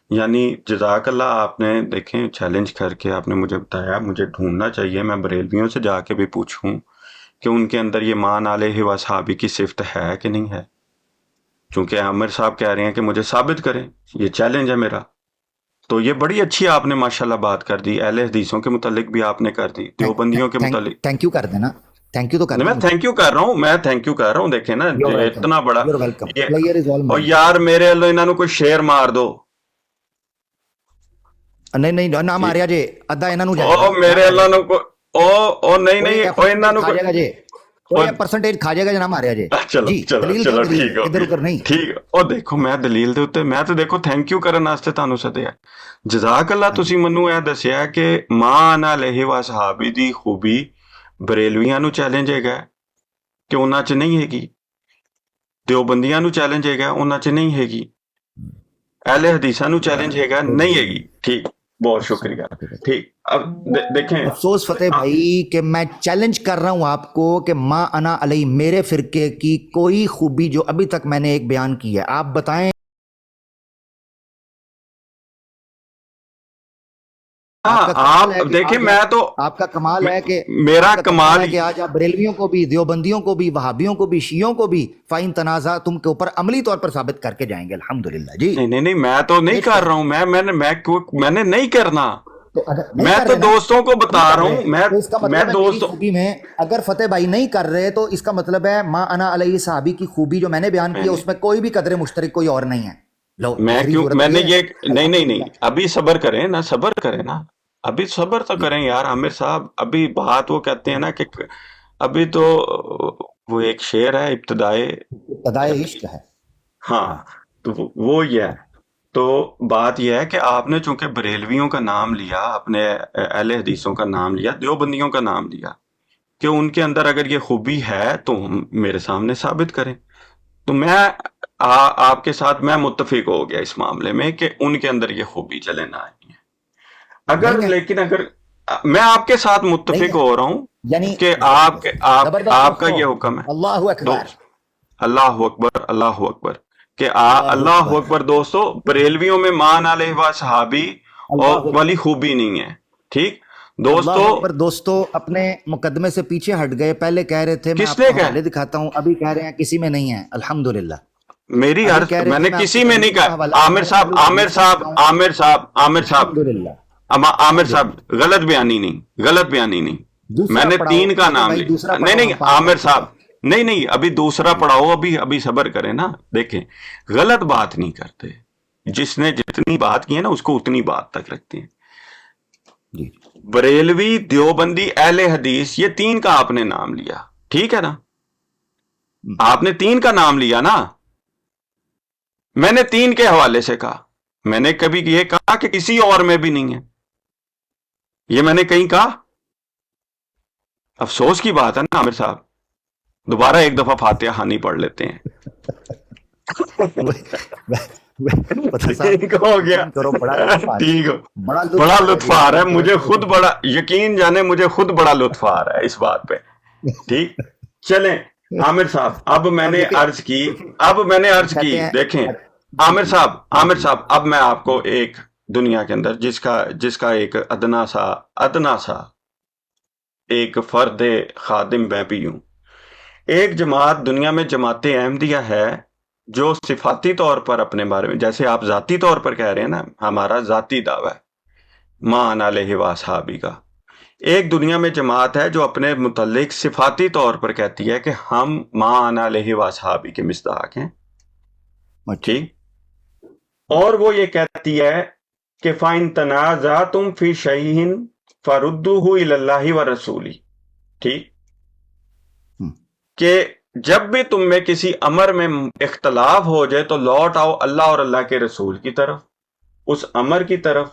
یعنی جزاک اللہ. آپ نے دیکھیں چیلنج کر کے آپ نے مجھے بتایا، مجھے ڈھونڈنا چاہیے، میں بریلویوں سے جا کے بھی پوچھوں کہ ان کے اندر یہ مان علیہ و صحابی کی صفت ہے کہ نہیں ہے، چونکہ عامر صاحب کہہ رہے ہیں کہ مجھے ثابت کریں، یہ چیلنج ہے میرا. تو یہ بڑی اچھی آپ نے ماشاءاللہ بات کر دی، اہل حدیثوں کے متعلق بھی آپ نے کر دی، دیوبندیوں کے متعلق. تھینک یو کر دینا، تھینک یو تو کر نہیں دیں میں مجھے. تھینک یو کر رہا ہوں، دیکھیں نا یور ویلکم، اتنا بڑا یور ویلکم. یہ. پلیئر از آل اور مائن. یار میرے اللہ انہوں نے کوئی شیر مار دو. نہیں نہ ماریا جے، ادا انہاں نوں جائے او گا، نہ میرے ماریا اللہ جے. نے کوئی او نہیں او انہوں نے کھا جائے گا جے، کوئی. کوئی پرسنٹیج کھا جائے گا جنا ماریا جے. جی دلیل چلو دیو، دلیل ٹھیک ہو ادھر گیا، ادھر نہیں. ٹھیک. اور دیکھو میں دلیل دے اتے میں تو دیکھو تھینک یو کرن واسطے تانوں سدیا. جزاک اللہ. تسی منوں اے دسیا کہ ماں انا علیہ و صحابی دی خوبی بریلویاں نو چیلنج ہے کہ انہاں چ نہیں ہے گی، دیوبندیاں نو چیلنج ہے انہاں چ نہیں ہے گی، اہل حدیثاں نو چیلنج ہے نہیں ہے گی. ٹھیک، بہت شکریہ. ٹھیک، اب دیکھیں افسوس فتح بھائی کہ میں چیلنج کر رہا ہوں آپ کو کہ ما انا علیہ میرے فرقے کی کوئی خوبی جو ابھی تک میں نے ایک بیان کی ہے آپ بتائیں. آپ کا کمال ہے آپ کہ دیکھیں آج میں تو آپ کا کمال ہے کہ میرا آپ کا کمال ہے کہ آج آپ بریلویوں کو بھی، دیوبندیوں کو بھی، وہابیوں کو بھی، شیعوں کو بھی فائن تنازع تم کے اوپر عملی طور پر ثابت کر کے جائیں گے الحمدللہ جی. نہیں میں تو نہیں پیش کر کریں. رہا ہوں، میں نے نہیں کرنا، تو اگر نہیں میں کر تو رہے نا، دوستوں کو نہیں بتا کر رہا رہے ہوں، تو اس کا میں مطلب ہے میری دوستوں خوبی میں اگر فتح بھائی نہیں کر رہے تو اس کا مطلب ہے ما انا علیہ صحابی کی خوبی جو میں نے بیان کی ہے اس میں کوئی بھی قدر مشترک کوئی اور نہیں ہے. لو میں تیسری کیوں صورت میں تو نے یہ ہے. یہ نہیں الحمدللہ. ابھی صبر کریں نا، صبر کریں نا، ابھی صبر تو جی کریں یار عامر صاحب. ابھی بات وہ کہتے ہیں نا کہ ابھی تو وہ ایک شعر ہے ابتدائے، ابتدائے عشق ہے. ہاں ہاں تو وہ یہ ہے. تو بات یہ ہے کہ آپ نے چونکہ بریلویوں کا نام لیا، اپنے اہل حدیثوں کا نام لیا، دیوبندیوں کا نام لیا، کہ ان کے اندر اگر یہ خوبی ہے تو میرے سامنے ثابت کریں. تو میں آپ کے ساتھ میں متفق ہو گیا اس معاملے میں کہ ان کے اندر یہ خوبی چلے نہ آئی ہے. نہیں ہے، لیکن اگر میں آپ کے ساتھ نہیں متفق ہے، ہو رہا ہوں یعنی کہ زبردست آپ کا دوستو، یہ حکم ہے. اللہ اکبر، دوست اللہ اکبر، اللہ اکبر، کہ اللہ اللہ اکبر، اکبر. دوستو بریلویوں میں مان علیہ و صحابی اور اللہ والی اکبر، خوبی نہیں ہے. ٹھیک دوستو، اللہ اکبر. دوستو اپنے مقدمے سے پیچھے ہٹ گئے. پہلے کہہ رہے تھے میں کس آپ نے کو کہا؟ حوالے دکھاتا ہوں، ابھی کہہ رہے ہیں کسی میں نہیں ہے. الحمدللہ. میری ابھی عرض کہہ رہے میں تھے نے میں آپ کو کسی میں نہیں دلیل کا کہا. حوالہ عامر دکھاؤں، صاحب حدیث عامر کا صاحب دکھاؤں. عامر صاحب عامر صاحب الحمدللہ، عامر صاحب الحمدللہ. غلط بیانی نہیں، غلط بیانی نہیں. میں دوسرا نے پڑھاؤ 3 کا فتح نام بھائی، دوسرا لیا. پڑھاؤ، نہیں ہم پاس عامر کر چکے صاحب، ہیں. نہیں ابھی دوسرا جی پڑھاؤ، ابھی صبر کریں نا. دیکھیں غلط بات نہیں کرتے، جس نے جتنی بات کی ہے نا اس کو اتنی بات تک رکھتے ہیں. جی بریلوی، دیوبندی، اہل حدیث، یہ 3 کا آپ نے نام لیا، ٹھیک ہے نا؟ آپ نے 3 کا نام لیا نا. میں نے 3 کے حوالے سے کہا. میں نے کبھی یہ کہا کہ کسی اور میں بھی نہیں ہے، یہ میں نے کہیں کہا؟ افسوس کی بات ہے نا عامر صاحب. دوبارہ ایک دفعہ فاتحہ خانی پڑھ لیتے ہیں. فتح صاحب ٹھیک ہو گیا، یقین کرو بڑا لطف آ رہا ٹھیک ہو. ہے، بڑا لطف بڑا آ رہا ہے لطف جی آ آپ رہا کی ہے مجھے انٹروڈکشن خود، سے. بڑا یقین جانے مجھے خود بڑا لطف آ رہا ہے اس بات پہ. ٹھیک چلیں عامر صاحب، اب میں اب نے دیکھیں عرض کی، اب میں نے عرض کی. کہتے ہیں دیکھیں جی جی عامر جی صاحب اب میں آپ کو ایک دنیا کے اندر جس کا ایک ادنا سا ایک فرد خادم میں بھی ہوں. ایک جماعت دنیا میں جماعت احمدیہ ہے جو صفاتی طور پر اپنے بارے میں، جیسے آپ ذاتی طور پر کہہ رہے ہیں نا، ہمارا ذاتی دعویٰ ہے ما انا علیہ واصحابی کا. ایک دنیا میں جماعت ہے جو اپنے متعلق صفاتی طور پر کہتی ہے کہ ہم ما انا علیہ واصحابی کے مصداق ہیں. اچھا. ٹھیک، اور وہ یہ کہتی ہے کہ فَإِن تَنَازَعْتُمْ فِي شَيْءٍ فَرُدُّوهُ إِلَى اللَّهِ وَرَسُولِهِ. ٹھیک، کہ جب بھی تم میں کسی امر میں اختلاف ہو جائے تو لوٹ آؤ اللہ اور اللہ کے رسول کی طرف، اس امر کی طرف،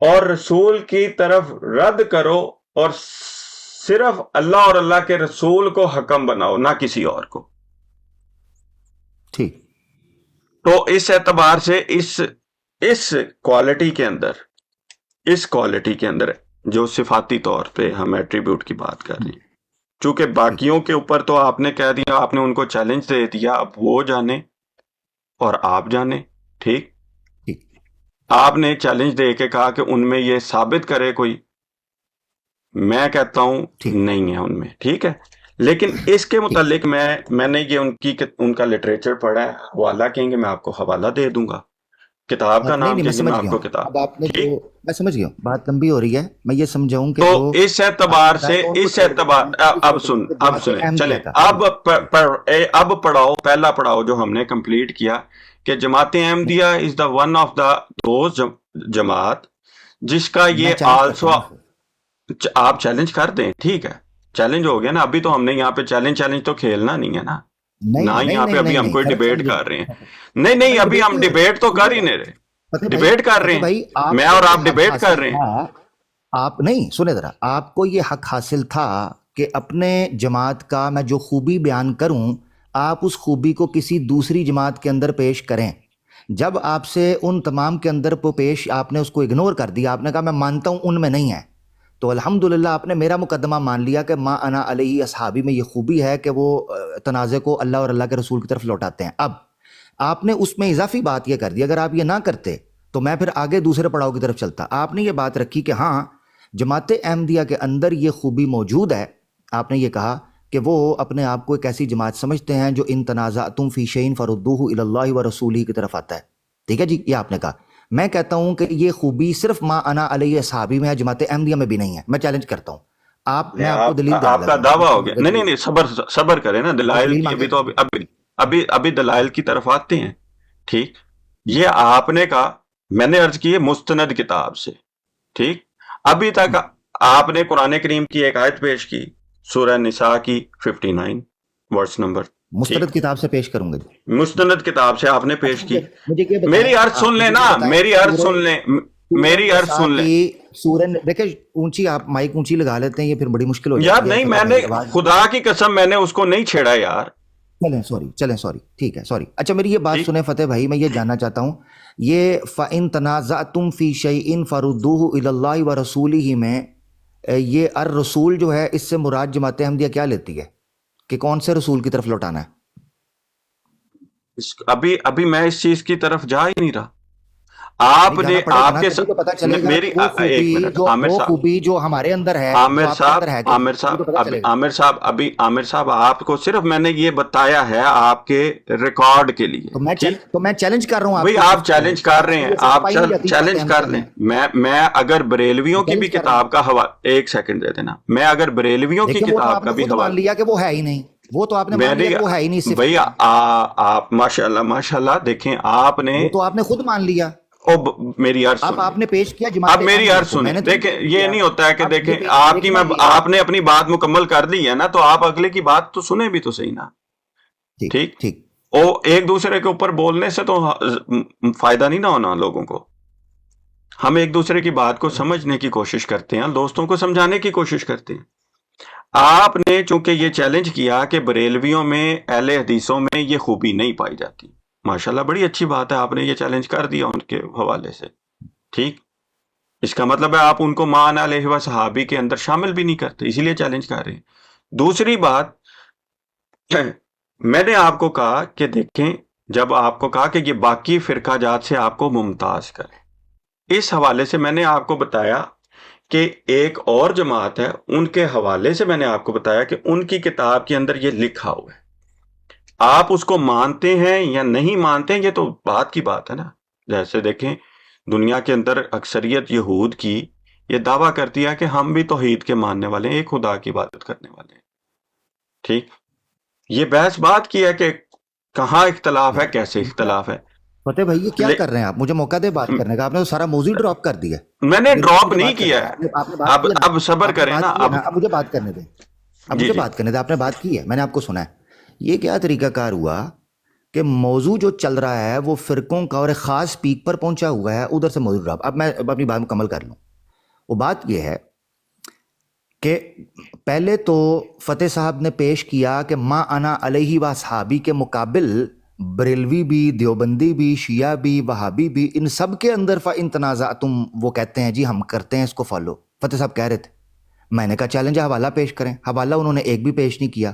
اور رسول کی طرف رد کرو، اور صرف اللہ اور اللہ کے رسول کو حکم بناؤ، نہ کسی اور کو. ٹھیک. تو اس اعتبار سے اس کوالٹی کے اندر جو صفاتی طور پہ ہم ایٹریبیوٹ کی بات کر رہے ہیں، چونکہ ٹھیک باقیوں کے اوپر تو آپ نے کہہ دیا، آپ نے ان کو چیلنج دے دیا، اب وہ جانے اور آپ جانے. ٹھیک، ٹھیک. آپ نے چیلنج دے کے کہا کہ ان میں یہ ثابت کرے کوئی. میں کہتا ہوں ٹھیک. نہیں ہے ان میں. ٹھیک ہے، لیکن اس کے ٹھیک. متعلق میں نے یہ ان کا لٹریچر پڑھا ہے. حوالہ کہیں گے میں آپ کو حوالہ دے دوں گا، کتاب کا نہیں نام نہیں میں کہیں گے میں سمجھ آپ گیا کو ہوں. کتاب. اب آپ نے جو، ٹھیک، میں سمجھ گیا ہوں، بات لمبی ہو رہی ہے. میں یہ سمجھاؤں کہ تو جو اس آپ نے اعتبار بتایا سے تو ان کو چھوڑ دیتے ہیں، ان کو چھوڑ دیتے ہیں کہ اب جماعت سنیں احمدیہ چلیں. کا. جی اب پڑھاؤ، پہلا پڑھاؤ جو ہم نے کمپلیٹ کیا کہ Jamaat Ahmadiyya is the one of the those جماعت جس کا میں یہ چیلنج کرتا آلسو. ہوں اس کو. آپ چیلنج کر دیں، ٹھیک ہے، چیلنج ہو گیا نا. ابھی تو ہم نے یہاں پہ چیلنج تو کھیلنا نہیں ہے نا. نہ نہیں نہیں یہاں پہ نہیں ابھی نہیں ہم نہیں کوئی سر ڈیبیٹ سمجھے. کر رہے ہیں. نہیں نہیں ابھی ڈبیٹ ہم نہیں ہو رہی. ڈیبیٹ تو کر سنیے ہی ذرا نہیں رہے. ڈیبیٹ کر رہے فتح ہیں، بھائی، میں آپ اور کو آپ یہ حق ڈیبیٹ کر حاصل رہے ہیں. تھا، آپ نہیں سنے ذرا، آپ کو یہ حق حاصل تھا کہ اپنے جماعت کا میں جو خوبی بیان کروں آپ اس خوبی کو کسی دوسری جماعت کے اندر پیش کریں. جب آپ سے ان تمام کے اندر پیش آپ نے اس کو اگنور کر دیا، آپ نے کہا میں مانتا ہوں ان میں نہیں ہے، تو الحمدللہ آپ نے میرا مقدمہ مان لیا کہ ما انا علیہ اصحابی میں یہ خوبی ہے کہ وہ تنازع کو اللہ اور اللہ کے رسول کی طرف لوٹاتے ہیں. اب آپ نے اس میں اضافی بات یہ کر دی، اگر آپ یہ نہ کرتے تو میں پھر آگے دوسرے پڑاؤ کی طرف چلتا. آپ نے یہ بات رکھی کہ ہاں جماعت احمدیہ کے اندر یہ خوبی موجود ہے. آپ نے یہ کہا کہ وہ اپنے آپ کو ایک ایسی جماعت سمجھتے ہیں جو ان تنازعتم فی شیء فردوہ الی اللہ و رسولہ کی طرف آتا ہے. ٹھیک ہے جی, یہ آپ نے کہا. میں کہتا ہوں کہ یہ خوبی صرف ما انا علیہ اصحابی میں ہے, جماعت احمدیہ میں بھی نہیں ہے. میں چیلنج کرتا ہوں. میں آپ کو دلیل دینے آپ کا لگا دعویٰ ہو گیا. نہیں, صبر کریں نا. دلائل دلیل کی مانگے. ابھی تو ابھی دلائل کی طرف آتے ہیں. ٹھیک, یہ آپ نے کہا, میں نے عرض کی ہے مستند کتاب سے. ٹھیک, ابھی تک آپ نے قرآن کریم کی ایک آیت پیش کی, سورہ نساء کی 59 ورس نمبر. مستند کتاب سے پیش کروں گا جی. مستند کتاب سے آپ نے پیش کی. مجھے یہ بتائیں, میری عرض سن لیں نا, میری عرض سن لیں, میری عرض سن لیں. سورہ دیکھیں اونچی, آپ مائک اونچی لگا لیتے ہیں, یہ پھر بڑی مشکل ہو جاتی ہے یار. نہیں, میں نے خدا کی قسم میں نے اس کو نہیں چھیڑا یار. چلیں سوری, ٹھیک ہے سوری. اچھا میری یہ بات سنیں فتح بھائی, میں یہ جاننا چاہتا ہوں, یہ فَإِن تَنَازَعْتُمْ فِي شَيْءٍ فَرُدُّوهُ إِلَى اللَّهِ وَرَسُولِهِ میں یہ الرسول جو ہے, اس سے مراد جماعت احمدیہ کیا لیتی ہے کہ کون سے رسول کی طرف لوٹانا ہے؟ ابھی میں اس چیز کی طرف جا ہی نہیں رہا. آپ نے آپ کے میری ایک منٹ, خوبی جو ہمارے اندر ہے, عامر صاحب آپ کو صرف میں نے یہ بتایا ہے آپ کے ریکارڈ کے لیے. تو میں چیلنج کر رہا ہوں. بھئی آپ چیلنج کر رہے ہیں, آپ چیلنج کر لیں. میں اگر بریلویوں کی بھی کتاب کا حوالہ, ایک سیکنڈ دے دینا, میں اگر بریلویوں کی کتاب کا بھی حوالہ لیا کہ وہ ہے ہی نہیں, وہ تو آپ نے مان لیا کہ وہ ہے ہی نہیں. بھئی آپ ماشاءاللہ دیکھیں, آپ نے تو آپ نے خود مان لیا. میری عرض سنیں, آپ نے پیش کیا اب میری عرض سنیں. دیکھیں یہ نہیں ہوتا ہے کہ دیکھیں آپ نے اپنی بات مکمل کر دی ہے نا, تو آپ اگلے کی بات تو سنیں بھی تو صحیح نا. ٹھیک, ایک دوسرے کے اوپر بولنے سے تو فائدہ نہیں نہ ہونا لوگوں کو. ہم ایک دوسرے کی بات کو سمجھنے کی کوشش کرتے ہیں, دوستوں کو سمجھانے کی کوشش کرتے ہیں. آپ نے چونکہ یہ چیلنج کیا کہ بریلویوں میں, اہل حدیثوں میں یہ خوبی نہیں پائی جاتی, ماشاءاللہ بڑی اچھی بات ہے, آپ نے یہ چیلنج کر دیا ان کے حوالے سے. ٹھیک, اس کا مطلب ہے آپ ان کو مان علیہ و صحابی کے اندر شامل بھی نہیں کرتے, اسی لیے چیلنج کر رہے ہیں. دوسری بات, میں نے آپ کو کہا کہ دیکھیں, جب آپ کو کہا کہ یہ باقی فرقہ جات سے آپ کو ممتاز کرے, اس حوالے سے میں نے آپ کو بتایا کہ ایک اور جماعت ہے, ان کے حوالے سے میں نے آپ کو بتایا کہ ان کی کتاب کے اندر یہ لکھا ہوا ہے. آپ اس کو مانتے ہیں یا نہیں مانتے ہیں, یہ تو بات کی بات ہے نا. جیسے دیکھیں دنیا کے اندر اکثریت یہود کی یہ دعویٰ کرتی ہے کہ ہم بھی توحید کے ماننے والے ہیں, ایک خدا کی عبادت کرنے والے ہیں. ٹھیک, یہ بحث بات کی ہے کہ کہاں اختلاف ہے, کیسے اختلاف ہے. فتح بھائی یہ کیا کر رہے ہیں آپ, مجھے موقع دے بات کرنے کا. آپ نے تو سارا موضوع ڈراپ کر دیا. میں نے ڈراپ نہیں کیا ہے, اب صبر کریں نا. اب مجھے بات کرنے دیں, مجھے بات کرنے دیں. آپ نے بات کی ہے, میں نے آپ کو سنا ہے. یہ کیا طریقہ کار ہوا کہ موضوع جو چل رہا ہے وہ فرقوں کا اور ایک خاص پیک پر پہنچا ہوا ہے, ادھر سے موضوع ڈراپ. اب میں اپنی بات مکمل کر لوں. وہ بات یہ ہے کہ پہلے تو فتح صاحب نے پیش کیا کہ ما انا علیہ و صحابی کے مقابل بریلوی بھی, دیوبندی بھی, شیعہ بھی, وہابی بھی, ان سب کے اندر فَإِن تَنَازَعْتُمْ وہ کہتے ہیں جی ہم کرتے ہیں اس کو فالو. فتح صاحب کہہ رہے تھے, میں نے کہا چیلنج حوالہ پیش کریں. حوالہ انہوں نے ایک بھی پیش نہیں کیا.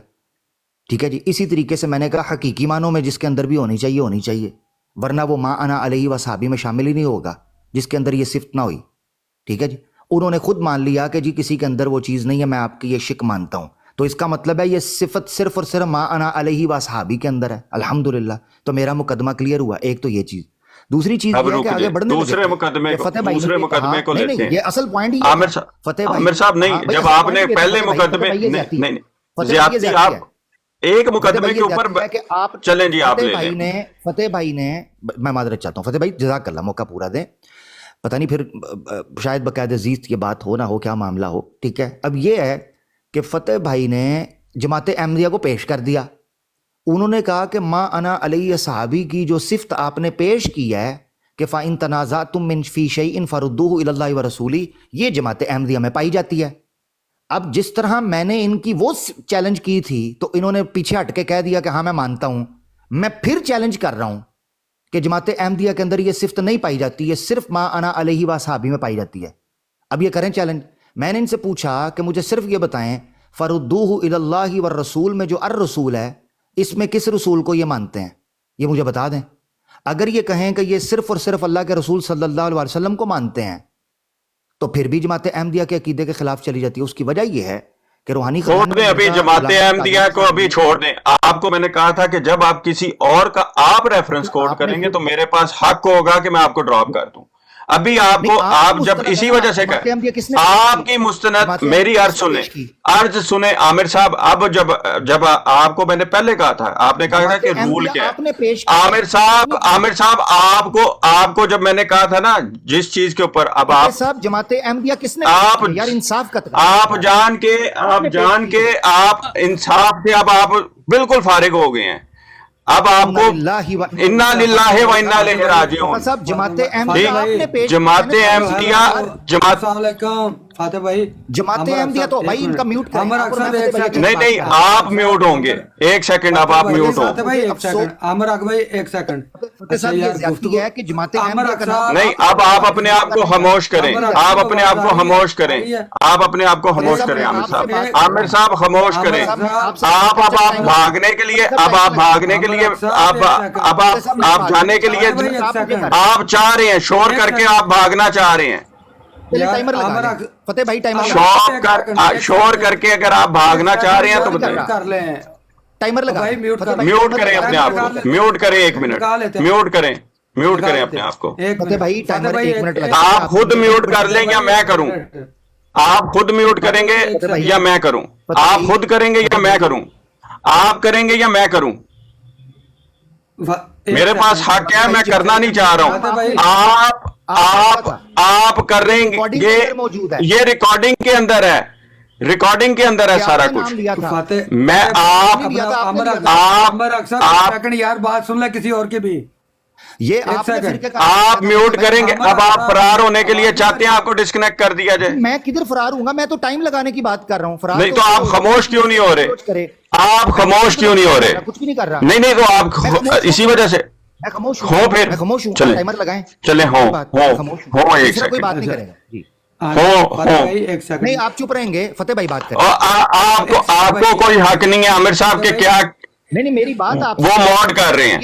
ٹھیک ہے جی. اسی طریقے سے میں نے کہا حقیقی معنوں میں جس کے اندر بھی ہونی چاہیے, ورنہ وہ ما انا علیہ و صحابی میں شامل ہی نہیں ہوگا جس کے اندر یہ صفت نہ ہوئی. ٹھیک ہے جی. انہوں نے خود مان لیا کہ جی کسی کے اندر وہ چیز نہیں ہے, میں آپ کی یہ شک مانتا ہوں. تو اس کا مطلب ہے یہ صفت صرف اور صرف ما انا علیہ و صحابی کے اندر ہے. الحمدللہ, تو میرا مقدمہ کلیئر ہوا. ایک تو یہ چیز. دوسری چیز یہ ہے کہ آگے بڑھنے دوسرے مقدمے کو لیتے ہیں. یہ اصل پوائنٹ ہی عامر صاحب نہیں, جب آپ نے پہلے مقدمے نہیں زیادتی, آپ ایک مقدمے کے اوپر چلیں جی. آپ فتح بھائی نے, میں معذرت چاہتا ہوں فتح بھائی, جزاک اللہ, موقع پورا دیں. پتہ نہیں پھر شاید بقاعدہ زیست یہ بات ہو نہ ہو, کیا معاملہ ہو. ٹھیک ہے, اب یہ ہے کہ فتح بھائی نے جماعت احمدیہ کو پیش کر دیا. انہوں نے کہا کہ ما انا علیہ صحابی کی جو صفت آپ نے پیش کی ہے کہ فَإِن تَنَازَعْتُمْ مِنْ فِي شَيْءٍ فَرُدُّوهُ إِلَى اللَّهِ وَرَسُولِهِ, یہ جماعت احمدیہ میں پائی جاتی ہے. اب جس طرح میں نے ان کی وہ چیلنج کی تھی تو انہوں نے پیچھے ہٹ کے کہہ دیا کہ ہاں میں مانتا ہوں. میں پھر چیلنج کر رہا ہوں کہ جماعت احمدیہ کے اندر یہ صفت نہیں پائی جاتی, یہ صرف ما انا علیہ و صحابی میں پائی جاتی ہے. اب یہ کریں چیلنج. میں نے ان سے پوچھا کہ مجھے صرف یہ بتائیں فَرُدُّوهُ إِلَى اللَّهِ وَالرَّسُولِ میں جو الرسول ہے, اس میں کس رسول کو یہ مانتے ہیں, یہ مجھے بتا دیں. اگر یہ کہیں کہ یہ صرف اور صرف اللہ کے رسول صلی اللہ علیہ وسلم کو مانتے ہیں تو پھر بھی جماعت احمدیہ کے عقیدے کے خلاف چلی جاتی ہے. اس کی وجہ یہ ہے کہ روحانی چھوڑ دیں ابھی جماعت احمدیہ کو, ابھی چھوڑ دیں. آپ کو میں نے کہا تھا کہ جب آپ کسی اور کا آپ ریفرنس کوٹ کریں گے تو میرے پاس حق ہوگا کہ میں آپ کو ڈراپ کر دوں. ابھی آپ کو, آپ جب اسی وجہ سے آپ کی مستند میری عرض سنیں عامر صاحب. اب جب آپ کو میں نے پہلے کہا تھا, آپ نے کہا تھا کہ رول کیا ہے. عامر صاحب آپ کو جب میں نے کہا تھا نا جس چیز کے اوپر, اب آپ جماعت احمدیہ کس نے یار انصاف کا آپ جان کے آپ انصاف سے اب آپ بالکل فارغ ہو گئے ہیں. اب آپ کو انا للہ و انا الیہ راجعون. جماعت احمدیہ جماعت السلام علیکم فاتح بھائی. جماعت احمدیہ تو بھائی ان کا میوٹ کریں. نہیں آپ میوٹ ہوں گے. ایک سیکنڈ اب آپ میوٹ ہوں. عامر اک بھائی ایک سیکنڈ. نہیں اب آپ اپنے آپ کو خاموش کریں. آپ اپنے آپ کو خاموش کریں. آپ اپنے آپ کو خاموش کریں. عامر صاحب خاموش کریں. آپ بھاگنے کے لیے آپ جانے کے لیے آپ چاہ رہے ہیں, شور کر کے آپ بھاگنا چاہ رہے ہیں. فتح بھائی شور کر کے اگر آپ بھاگنا چاہ رہے ہیں تو بتائیں. کر لیں ٹائمر لگا. میوٹ کریں اپنے آپ کو. میوٹ کریں 1 منٹ. میوٹ کریں اپنے آپ کو. آپ خود میوٹ کر لیں یا میں کروں؟ آپ خود میوٹ کریں گے یا میں کروں؟ آپ خود کریں گے یا میں کروں؟ آپ کریں گے یا میں کروں؟ میرے پاس حق ہے, میں کرنا نہیں چاہ رہا ہوں. آپ کریں گے. یہ ریکارڈنگ کے اندر ہے, ریکارڈنگ کے اندر ہے سارا کچھ. میں یار بات سن لیں کسی اور کی بھی. آپ میوٹ کریں گے. اب آپ فرار ہونے کے لیے چاہتے ہیں آپ کو ڈسکنیکٹ کر دیا جائے. میں کدھر فرار ہوں گا؟ میں تو ٹائم لگانے کی بات کر رہا ہوں. نہیں تو آپ خاموش کیوں نہیں ہو رہے؟ آپ خاموش کیوں نہیں ہو رہے؟ کچھ بھی نہیں کر رہا. نہیں تو آپ اسی وجہ سے میں خاموش ہوں. پھر چلیں ٹائمر لگائیں. چلیں ہوں ایک سیکنڈ. کوئی بات نہیں کرے گا جی. نہیں آپ چپ رہیں گے. فتح بھائی بات کریں. آپ کو کوئی حق نہیں ہے عامر صاحب کے کیا نہیں میری بات آپ وہ موڈ کر رہے ہیں.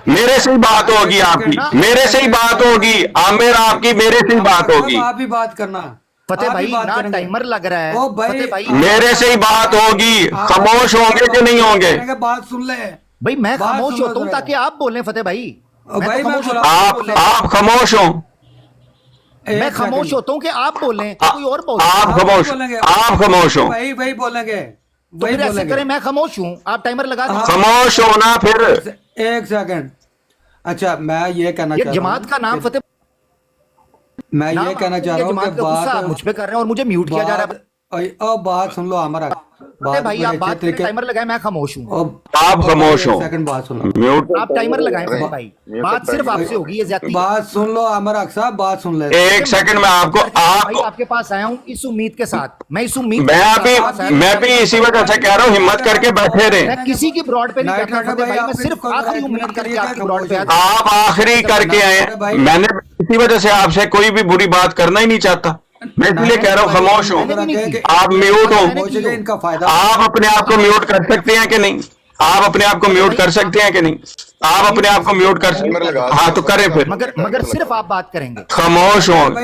میرے سے ہی بات ہوگی آپ کی, میرے سے ہی بات ہوگی. عامر آپ کی میرے سے ہی بات ہوگی. آپ ہی بات کرنا. فتح بھائی نا ٹائمر لگ رہا ہے. میرے سے ہی بات ہوگی. خاموش ہوں گے کہ نہیں ہوں گے؟ بات سن لے بھائی. میں خاموش ہوتا ہوں تاکہ آپ بولیں. فتح بھائی آپ خاموش ہوں. میں خاموش ہوتا ہوں کہ آپ بولیں, کوئی اور بولیں. آپ خاموش ہوں. وہی بولیں گے. ایسے کریں, میں خاموش ہوں, آپ ٹائمر لگا دیں. خاموش ہونا پھر 1 سیکنڈ. اچھا میں یہ کہنا چاہ رہا ہوں, جماعت کا نام فتح, میں یہ کہنا چاہ رہا ہوں کہ بات مجھ پہ کر رہے ہیں اور مجھے میوٹ کیا جا رہا ہے. بات سن لو ہمارا. بھائی آپ بات کریں, ٹائمر لگائیں. میں خاموش ہوں. آپ خاموش ہوں. بات سن لو. آپ ٹائمر لگائیں بھائی. بات صرف آپ سے ہوگی. یہ زیادتی بات سن لو عامر اک صاحب, بات سن لے. 1 سیکنڈ میں آپ کے پاس آیا ہوں اس امید کے ساتھ. میں بھی اسی وجہ سے کہہ رہا ہوں ہمت کر کے بیٹھے رہے. میں کسی کی براڈ پہ نہیں کرتا بھائی. میں صرف آخری امید کر کے آپ کی براڈ پہ. آپ آخری کر کے آئے. میں نے اسی وجہ سے آپ سے کوئی بھی بری بات کرنا ہی نہیں چاہتا. میں اس لیے کہہ رہا ہوں خاموش ہوں. آپ میوٹ ہوں. آپ اپنے آپ کو میوٹ کر سکتے ہیں کہ نہیں؟ آپ اپنے آپ کو میوٹ کر سکتے ہیں کہ نہیں؟ آپ اپنے آپ کو میوٹ کر سکتے ہیں. ہاں تو کریں پھر. مگر صرف آپ بات کریں گے. خاموش ہوں.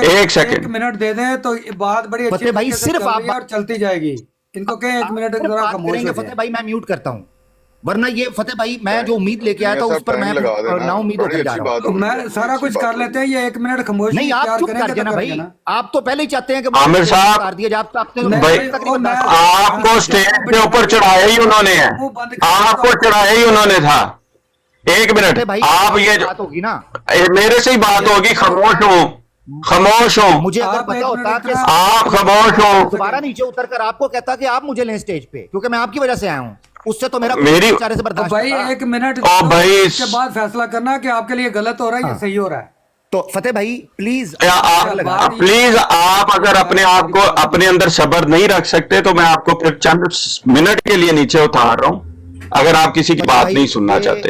1 سیکنڈ. 1 منٹ دے دیں تو بات بڑی اچھی بھائی صرف آپ اور چلتی جائے گی. ان کو کہ 1 منٹ خاموش کریں گے. فتح بھائی میں میوٹ کرتا ہوں, ورنہ یہ فتح بھائی میں جو امید لے کے آیا تھا اس پر میں نا امید ہو کے جا رہا ہوں. میں سارا کچھ کر لیتے ہیں. یہ 1 منٹ خاموشی نہیں, آپ چپ کر دینا بھائی. آپ تو پہلے ہی چاہتے ہیں کہ عامر صاحب آپ کو اسٹیج کے اوپر چڑھایا ہی انہوں نے ہے. آپ کو چڑھایا ہی انہوں نے تھا. 1 منٹ. آپ یہ بات ہوگی نا, میرے سے ہی بات ہوگی. خاموش ہوں. مجھے اگر پتا ہوتا کہ آپ خاموش ہوں, دوبارہ نیچے اتر کر آپ کو کہتا کہ آپ مجھے لیں اسٹیج پہ, کیونکہ میں آپ کی وجہ سے آیا ہوں. اس سے تو میرا چارے سے برداشت. بھائی 1 منٹ کے بعد فیصلہ کرنا کہ آپ کے لیے غلط ہو رہا ہے یا صحیح ہو رہا ہے. تو فتح بھائی پلیز آپ اگر اپنے آپ کو اپنے اندر صبر نہیں رکھ سکتے تو میں آپ کو پھر چند منٹ کے لیے نیچے اتار رہا ہوں, اگر آپ کسی کی بات نہیں سننا چاہتے.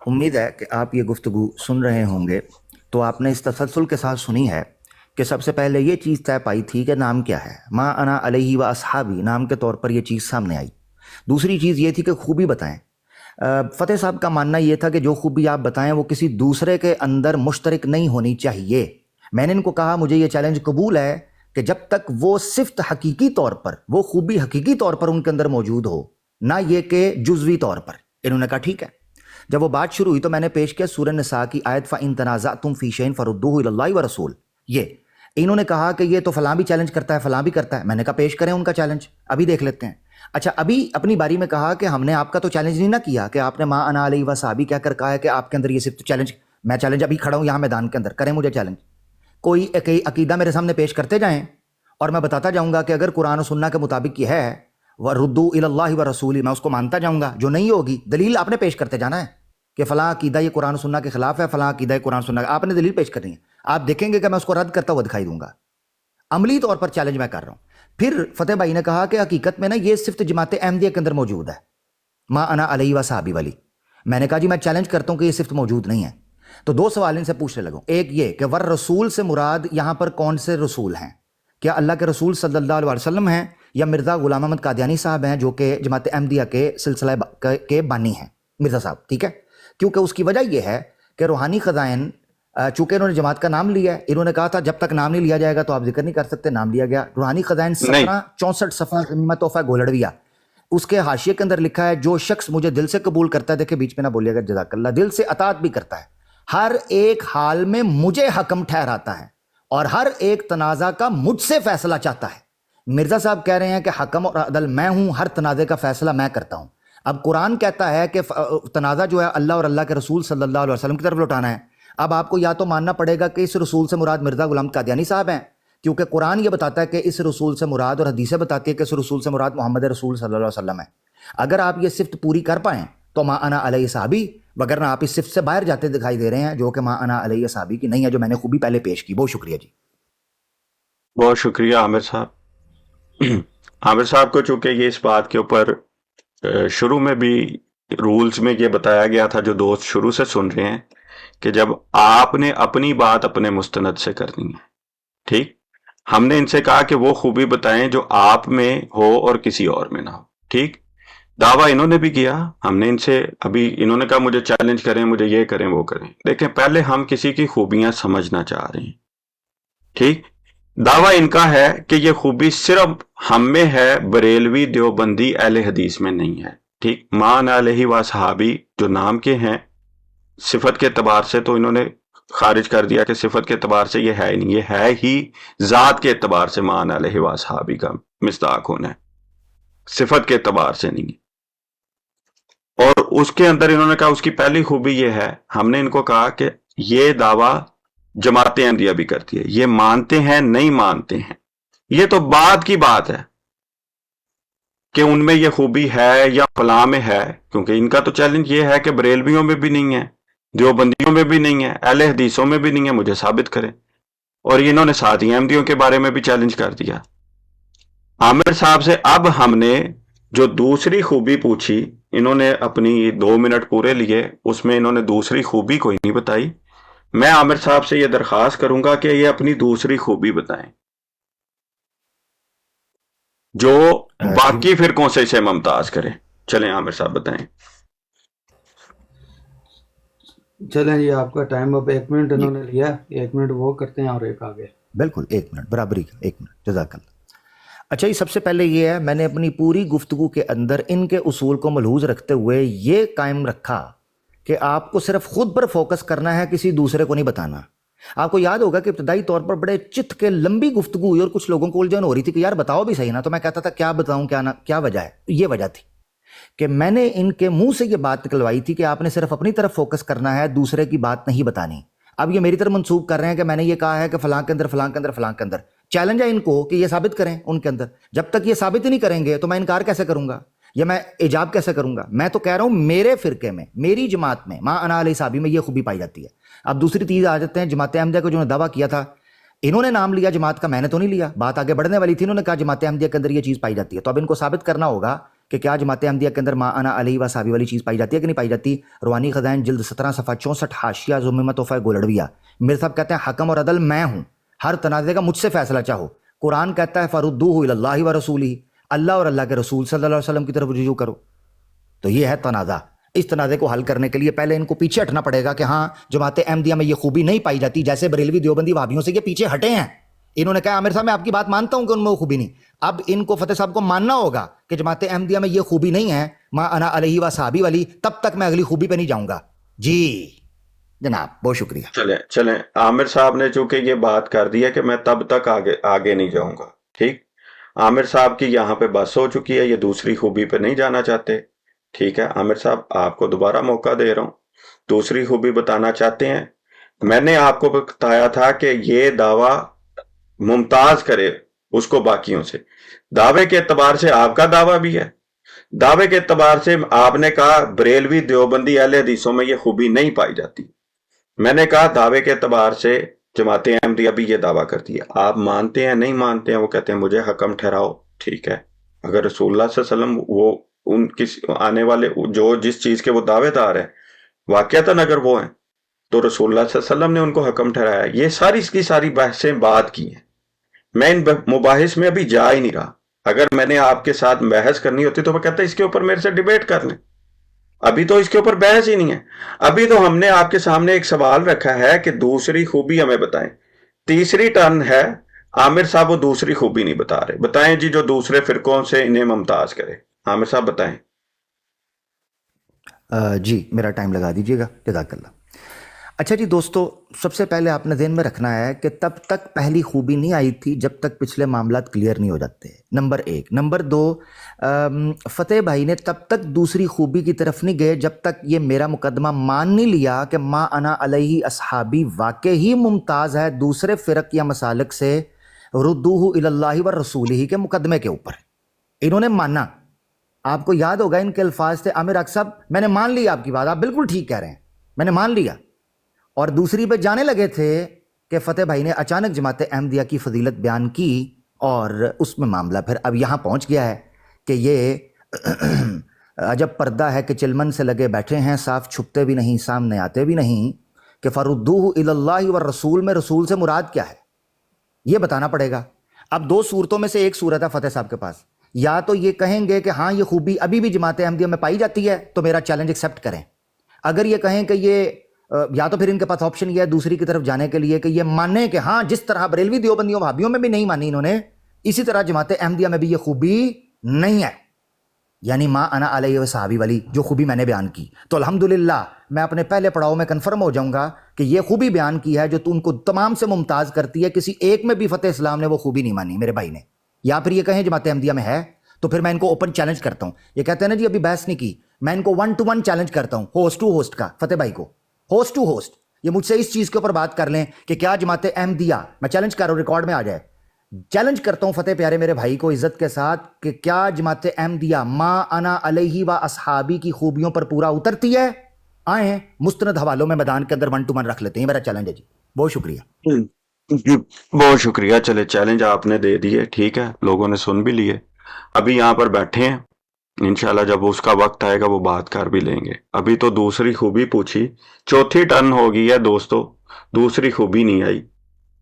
امید ہے کہ آپ یہ گفتگو سن رہے ہوں گے تو آپ نے اس تسلسل کے ساتھ سنی ہے کہ سب سے پہلے یہ چیز طے پائی تھی کہ نام کیا ہے، ما انا علیہ و اصحابی نام کے طور پر یہ چیز سامنے آئی۔ دوسری چیز یہ تھی کہ خوبی بتائیں۔ فتح صاحب کا ماننا یہ تھا کہ جو خوبی آپ بتائیں وہ کسی دوسرے کے اندر مشترک نہیں ہونی چاہیے۔ میں نے ان کو کہا مجھے یہ چیلنج قبول ہے کہ جب تک وہ صفت حقیقی طور پر، وہ خوبی حقیقی طور پر ان کے اندر موجود ہو، نہ یہ کہ جزوی طور پر۔ انہوں نے کہا ٹھیک ہے۔ جب وہ بات شروع ہوئی تو میں نے پیش کیا سورہ نساء کی آیت فَإِن تَنَازَعْتُمْ فِي شَيْءٍ فَرُدُّوهُ إِلَى اللَّهِ وَرَسُولِهِ۔ یہ انہوں نے کہا کہ یہ تو فلاں بھی چیلنج کرتا ہے، فلاں بھی کرتا ہے۔ میں نے کہا پیش کریں ان کا چیلنج، ابھی دیکھ لیتے ہیں۔ اچھا، ابھی اپنی باری میں کہا کہ ہم نے آپ کا تو چیلنج نہیں نہ کیا کہ آپ نے ما انا علیہ و صحابی کہہ کر کہا ہے کہ آپ کے اندر یہ صرف چیلنج، میں چیلنج ابھی کھڑا ہوں یہاں میدان کے اندر، کریں مجھے چیلنج۔ کوئی عقیدہ میرے سامنے پیش کرتے جائیں اور میں بتاتا جاؤں گا کہ اگر قرآن و سنہ کے مطابق یہ ہے وَرُدُّوا إِلَى اللَّهِ وَرَسُولِهِ، میں اس کو مانتا جاؤں گا۔ جو نہیں ہوگی دلیل آپ نے پیش کرتے جانا ہے کہ فلاں عقیدہ یہ قرآن و سنہ کے خلاف ہے، فلاں عقیدہ یہ قرآن و سنہ، آپ نے دلیل پیش کرنی ہے۔ آپ دیکھیں گے کہ میں اس کو رد کرتا ہوا دکھائی دوں گا۔ عملی طور پر چیلنج میں کر رہا ہوں۔ پھر فتح بھائی نے کہا کہ حقیقت میں نا یہ صفت جماعت احمدیہ کے اندر موجود ہے، ما انا علیہ و صحابی والی۔ میں نے کہا جی میں چیلنج کرتا ہوں کہ یہ صفت موجود نہیں ہے۔ تو دو سوال ان سے پوچھنے لگوں، ایک یہ کہ ور رسول سے مراد یہاں پر کون سے رسول ہیں؟ کیا اللہ کے رسول صلی اللہ علیہ وسلم ہیں یا مرزا غلام احمد قادیانی صاحب ہیں جو کہ جماعت احمدیہ کے سلسلہ کے بانی ہیں، مرزا صاحب، ٹھیک ہے؟ کیونکہ اس کی وجہ یہ ہے کہ روحانی خزائن، چونکہ انہوں نے جماعت کا نام لیا ہے، انہوں نے کہا تھا جب تک نام نہیں لیا جائے گا تو آپ ذکر نہیں کر سکتے، نام لیا گیا۔ روحانی خزائن نہیں 1764 صفحہ غنیمہ تحفہ گولڑویہ، اس کے حاشیے کے اندر لکھا ہے جو شخص مجھے دل سے قبول کرتا ہے، دیکھیں بیچ میں نہ بولیے گا جزاک اللہ، دل سے اطاعت بھی کرتا ہے، ہر ایک حال میں مجھے حکم ٹھہراتا ہے اور ہر ایک تنازع کا مجھ سے فیصلہ چاہتا ہے۔ مرزا صاحب کہہ رہے ہیں کہ حکم اور عدل میں ہوں، ہر تنازع کا فیصلہ میں کرتا ہوں۔ اب قرآن کہتا ہے کہ تنازع جو ہے اللہ اور اللہ کے رسول صلی اللہ علیہ وسلم کی طرف لوٹانا ہے۔ اب آپ کو یا تو ماننا پڑے گا کہ اس رسول سے مراد مرزا غلام قادیانی صاحب ہیں، کیونکہ قرآن یہ بتاتا ہے کہ اس رسول سے مراد، اور حدیثیں بتاتی ہے کہ اس رسول سے مراد محمد رسول صلی اللہ علیہ وسلم ہے۔ اگر آپ یہ صفت پوری کر پائیں تو ما انا علیہ صحابی، وگرنہ آپ اس صفت سے باہر جاتے دکھائی دے رہے ہیں جو کہ ما انا علیہ صحابی کی نہیں ہے، جو میں نے خوبی پہلے پیش کی۔ بہت شکریہ جی۔ بہت شکریہ عامر صاحب۔ عامر صاحب کو چونکہ یہ اس بات کے اوپر شروع میں بھی رولز میں یہ بتایا گیا تھا، جو دوست شروع سے سن رہے ہیں، کہ جب آپ نے اپنی بات اپنے مستند سے کرنی ہے، ٹھیک، ہم نے ان سے کہا کہ وہ خوبی بتائیں جو آپ میں ہو اور کسی اور میں نہ ہو، ٹھیک۔ دعویٰ انہوں نے بھی کیا، ہم نے ان سے ابھی انہوں نے کہا مجھے چیلنج کریں، مجھے یہ کریں وہ کریں۔ دیکھیں پہلے ہم کسی کی خوبیاں سمجھنا چاہ رہے ہیں، ٹھیک۔ دعویٰ ان کا ہے کہ یہ خوبی صرف ہم میں ہے، بریلوی دیوبندی اہل حدیث میں نہیں ہے، ٹھیک۔ مان علیہ و صحابی جو نام کے ہیں، صفت کے اعتبار سے تو انہوں نے خارج کر دیا کہ صفت کے اعتبار سے یہ ہے ہی نہیں، یہ ہے ہی ذات کے اعتبار سے مان علیہ و صحابی کا مصداق ہونا ہے، صفت کے اعتبار سے نہیں ہے۔ اور اس کے اندر انہوں نے کہا اس کی پہلی خوبی یہ ہے، ہم نے ان کو کہا کہ یہ دعویٰ جماعت احمدیہ بھی کرتی ہے، یہ مانتے ہیں نہیں مانتے ہیں، یہ تو بعد کی بات ہے کہ ان میں یہ خوبی ہے یا فلاں میں ہے، کیونکہ ان کا تو چیلنج یہ ہے کہ بریلویوں میں بھی نہیں ہے، دیوبندیوں میں بھی نہیں ہے، اہل حدیثوں میں بھی نہیں ہے، مجھے ثابت کریں۔ اور انہوں نے ساتھی احمدیوں کے بارے میں بھی چیلنج کر دیا۔ عامر صاحب سے اب ہم نے جو دوسری خوبی پوچھی، انہوں نے اپنی 2 منٹ پورے لیے، اس میں انہوں نے دوسری خوبی کوئی نہیں بتائی۔ میں عامر صاحب سے یہ درخواست کروں گا کہ یہ اپنی دوسری خوبی بتائیں جو باقی فرقوں سے اسے ممتاز کرے۔ چلیں عامر صاحب بتائیں۔ چلیں جی، آپ کا ٹائم اب 1 منٹ انہوں نے لیا، 1 منٹ وہ کرتے ہیں اور ایک آگے۔ بالکل 1 منٹ برابری کا، 1 منٹ، جزاک اللہ۔ اچھا یہ سب سے پہلے یہ ہے، میں نے اپنی پوری گفتگو کے اندر ان کے اصول کو ملحوظ رکھتے ہوئے یہ قائم رکھا کہ آپ کو صرف خود پر فوکس کرنا ہے، کسی دوسرے کو نہیں بتانا۔ آپ کو یاد ہوگا کہ ابتدائی طور پر بڑے چت کے لمبی گفتگو ہوئی اور کچھ لوگوں کو الجھن ہو رہی تھی کہ یار بتاؤ بھی صحیح نا، تو میں کہتا تھا کیا بتاؤں کیا نہ، کیا وجہ ہے؟ یہ وجہ تھی کہ میں نے ان کے منہ سے یہ بات نکلوائی تھی کہ آپ نے صرف اپنی طرف فوکس کرنا ہے، دوسرے کی بات نہیں بتانی۔ اب یہ میری طرف منسوب کر رہے ہیں کہ میں نے یہ کہا ہے کہ فلاں کے اندر فلاں کے اندر فلاں کے اندر۔ چیلنج ہے ان کو کہ یہ ثابت کریں ان کے اندر۔ جب تک یہ ثابت ہی نہیں کریں گے تو میں انکار کیسے کروں گا یا میں ایجاب کیسے کروں گا؟ میں تو کہہ رہا ہوں میرے فرقے میں، میری جماعت میں، ما انا علیہ صحابی میں یہ خوبی پائی جاتی ہے۔ اب دوسری چیز آ جاتے ہیں جماعت احمدیہ کو، جو نے دعویٰ کیا تھا، انہوں نے نام لیا جماعت کا، میں نے تو نہیں لیا، بات آگے بڑھنے والی تھی، انہوں نے کہا جماعت احمدیہ کے اندر یہ چیز پائی جاتی ہے، تو اب ان کو ثابت کرنا ہوگا کہ کیا جماعت احمدیہ کے اندر ما انا علیہ و صحابی والی چیز پائی جاتی ہے کہ نہیں پائی جاتی؟ روحانی خزائن جلد 17 صفحہ 64 حاشیہ ضمہ تحفہ گولڑویہ، میر صاحب کہتے ہیں حکم اور عدل میں ہوں، ہر تنازع کا مجھ سے فیصلہ چاہو۔ قرآن کہتا ہے فردوہ الی اللہ و رسولہ، اللہ اور اللہ کے رسول صلی اللہ علیہ وسلم کی طرف رجوع کرو۔ تو یہ ہے تنازع۔ اس تنازع کو حل کرنے کے لیے پہلے ان کو پیچھے ہٹنا پڑے گا کہ ہاں جماعت احمدیہ میں یہ خوبی نہیں پائی جاتی، جیسے بریلوی دیوبندی وہابیوں سے یہ پیچھے ہٹے ہیں۔ انہوں نے کہا عامر صاحب میں آپ کی بات مانتا ہوں کہ ان میں وہ خوبی نہیں، اب ان کو فتح صاحب کو ماننا ہوگا کہ جماعت احمدیہ میں یہ خوبی نہیں ہے ما انا علیہ و صحابی والی، تب تک میں اگلی خوبی پہ نہیں جاؤں گا۔ جی جناب بہت شکریہ۔ چلیں عامر صاحب نے چونکہ یہ بات کر دی ہے کہ میں تب تک آگے نہیں جاؤں گا، ٹھیک، عامر صاحب کی یہاں پہ بس ہو چکی ہے، یہ دوسری خوبی پہ نہیں جانا چاہتے، ٹھیک ہے۔ عامر صاحب آپ کو دوبارہ موقع دے رہا ہوں، دوسری خوبی بتانا چاہتے ہیں؟ میں نے آپ کو بتایا تھا کہ یہ دعویٰ ممتاز کرے اس کو باقیوں سے، دعوے کے اعتبار سے آپ کا دعویٰ بھی ہے، دعوے کے اعتبار سے آپ نے کہا بریلوی دیوبندی اہل حدیثوں میں یہ خوبی نہیں پائی جاتی، میں نے کہا دعوے کے اعتبار سے جماعت احمدیہ بھی یہ دعویٰ کرتی ہے، آپ مانتے ہیں نہیں مانتے ہیں؟ وہ کہتے ہیں مجھے حکم ٹھہراؤ، ٹھیک ہے۔ اگر رسول اللہ صلی اللہ علیہ وسلم وہ ان کس آنے والے جو جس چیز کے وہ دعوے دار ہیں واقعتاً اگر وہ ہیں تو رسول اللہ صلی اللہ علیہ وسلم نے ان کو حکم ٹھہرایا۔ یہ ساری کی ساری بحثیں بات کی ہیں، میں ان مباحث میں ابھی جا ہی نہیں رہا۔ اگر میں نے آپ کے ساتھ بحث کرنی ہوتی تو میں کہتا اس کے اوپر میرے سے ڈیبیٹ کر لیں، ابھی تو اس کے اوپر بحث ہی نہیں ہے۔ ابھی تو ہم نے آپ کے سامنے ایک سوال رکھا ہے کہ دوسری خوبی ہمیں بتائیں، تیسری ٹرن ہے عامر صاحب وہ دوسری خوبی نہیں بتا رہے، بتائیں جی جو دوسرے فرقوں سے انہیں ممتاز کرے، عامر صاحب بتائیں۔ جی میرا ٹائم لگا دیجیے گا، جزاک اللہ۔ اچھا جی دوستو، سب سے پہلے آپ نے ذہن میں رکھنا ہے کہ تب تک پہلی خوبی نہیں آئی تھی جب تک پچھلے معاملات کلیئر نہیں ہو جاتے، نمبر ایک۔ نمبر دو، فتح بھائی نے تب تک دوسری خوبی کی طرف نہیں گئے جب تک یہ میرا مقدمہ مان نہیں لیا کہ ما انا علیہ اصحابی واقعی ممتاز ہے دوسرے فرق یا مسالک سے ردوہ الی اللہ و رسولہ کے مقدمے کے اوپر۔ انہوں نے مانا، آپ کو یاد ہوگا ان کے الفاظ تھے عامر صاحب میں نے مان لیا آپ کی بات، آپ بالکل ٹھیک کہہ رہے ہیں، میں نے مان لیا۔ اور دوسری پہ جانے لگے تھے کہ فتح بھائی نے اچانک جماعت احمدیہ کی فضیلت بیان کی اور اس میں معاملہ پھر اب یہاں پہنچ گیا ہے کہ یہ عجب پردہ ہے کہ چلمن سے لگے بیٹھے ہیں، صاف چھپتے بھی نہیں سامنے آتے بھی نہیں، کہ فردوہ الی اللہ والرسول میں رسول سے مراد کیا ہے یہ بتانا پڑے گا۔ اب دو صورتوں میں سے ایک صورت ہے فتح صاحب کے پاس، یا تو یہ کہیں گے کہ ہاں یہ خوبی ابھی بھی جماعت احمدیہ میں پائی جاتی ہے تو میرا چیلنج ایکسیپٹ کریں، اگر یہ کہیں کہ یہ یا تو پھر ان کے پاس آپشن یہ ہے دوسری کی طرف جانے کے لیے کہ یہ مانیں کہ ہاں جس طرح بریلوی دیوبندیوں وہابیوں میں بھی نہیں مانی انہوں نے، اسی طرح جماعت احمدیہ میں بھی یہ خوبی نہیں ہے، یعنی ما انا علیہ و صحابی والی جو خوبی میں نے بیان کی۔ تو الحمدللہ میں اپنے پہلے پڑاؤ میں کنفرم ہو جاؤں گا کہ یہ خوبی بیان کی ہے جو تو ان کو تمام سے ممتاز کرتی ہے، کسی ایک میں بھی فتح اسلام نے وہ خوبی نہیں مانی میرے بھائی نے۔ یا پھر یہ کہیں جماعت احمدیہ میں ہے تو پھر میں ان کو اوپن چیلنج کرتا ہوں، یہ کہتے ہیں نا جی ابھی بحث نہیں کی، میں ان کو 1 to 1 چیلنج کرتا ہوں، ہوسٹ ٹو ہوسٹ کا، فتح بھائی کو ہوسٹ ٹو ہوسٹ، یہ مجھ سے اس چیز کے اوپر بات کر لیں کہ کیا جماعت احمدیہ، میں چیلنج کر رہا ہوں ریکارڈ میں آ جائے، چیلنج کرتا ہوں فتح پیارے میرے بھائی کو عزت کے ساتھ کہ کیا جماعت احمدیہ ما انا علیہ و اصحابی کی خوبیوں پر پورا اترتی ہے؟ آئیں مستند حوالوں میں میدان کے اندر 1 to 1 رکھ لیتے ہیں، میرا چیلنج ہے جی، بہت شکریہ جی بہت شکریہ۔ چلے چیلنج آپ نے دے دیے، ٹھیک ہے، لوگوں نے سن بھی لیے، ابھی یہاں پر بیٹھے ہیں، انشاءاللہ جب اس کا وقت آئے گا وہ بات کر بھی لیں گے۔ ابھی تو دوسری خوبی پوچھی، چوتھی ٹرن ہو گئی ہے دوستو، دوسری خوبی نہیں آئی،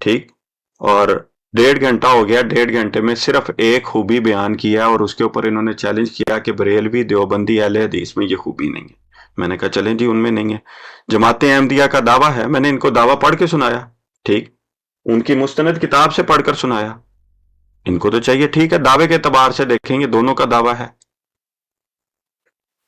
ٹھیک، اور 1.5 گھنٹہ ہو گیا، 1.5 گھنٹے میں صرف ایک خوبی بیان کیا اور اس کے اوپر انہوں نے چیلنج کیا کہ بریلوی دیوبندی اہل حدیث میں یہ خوبی نہیں ہے۔ میں نے کہا چلیں جی ان میں نہیں ہے، جماعت احمدیہ کا دعویٰ ہے، میں نے ان کو دعویٰ پڑھ کے سنایا، ٹھیک، ان کی مستند کتاب سے پڑھ کر سنایا، ان کو تو چاہیے ٹھیک ہے دعوے کے اعتبار سے دیکھیں گے دونوں کا دعویٰ ہے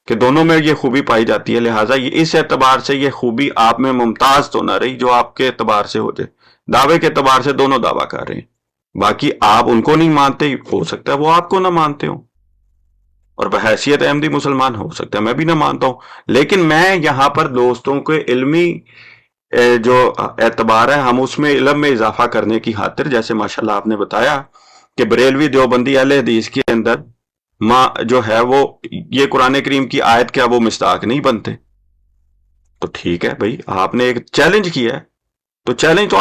کہ دونوں میں یہ خوبی پائی جاتی ہے، لہٰذا یہ اس اعتبار سے یہ خوبی آپ میں ممتاز تو نہ رہی جو آپ کے اعتبار سے ہو جائے، دعوے کے اعتبار سے دونوں دعویٰ کر رہے ہیں، باقی آپ ان کو نہیں مانتے، ہو سکتا ہے وہ آپ کو نہ مانتے ہوں، اور بحیثیت احمدی مسلمان ہو سکتا ہے میں بھی نہ مانتا ہوں، لیکن میں یہاں پر دوستوں کے علمی جو اعتبار ہے ہم اس میں علم میں اضافہ کرنے کی خاطر، جیسے ماشاءاللہ آپ نے بتایا کہ بریلوی دیوبندی اہل حدیث کے اندر جو ہے وہ یہ قرآن کریم کی آیت کیا وہ مصداق نہیں بنتے، تو ٹھیک ہے بھائی آپ نے ایک چیلنج کیا ہے تو چیلنج تو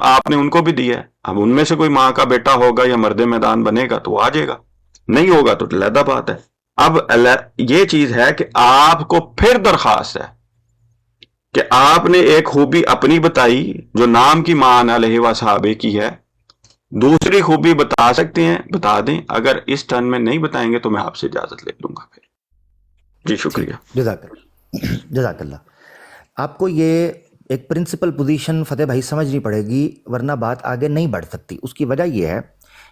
آپ نے ان کو بھی دیا ہے، اب ان میں سے کوئی ماں کا بیٹا ہوگا یا مرد میدان بنے گا تو وہ آ جائے گا، نہیں ہوگا تو علیحدہ بات ہے، اب یہ چیز ہے کہ آپ کو پھر درخواست ہے کہ آپ نے ایک خوبی اپنی بتائی جو نام کی مان علیہ وصحابہ کی ہے، دوسری خوبی بتا سکتے ہیں بتا دیں، اگر اس ٹرن میں نہیں بتائیں گے تو میں آپ سے اجازت لے لوں گا پھر. جی شکریہ. جزاک اللہ. آپ کو یہ ایک پرنسپل پوزیشن فتح بھائی سمجھنی پڑے گی ورنہ بات آگے نہیں بڑھ سکتی. اس کی وجہ یہ ہے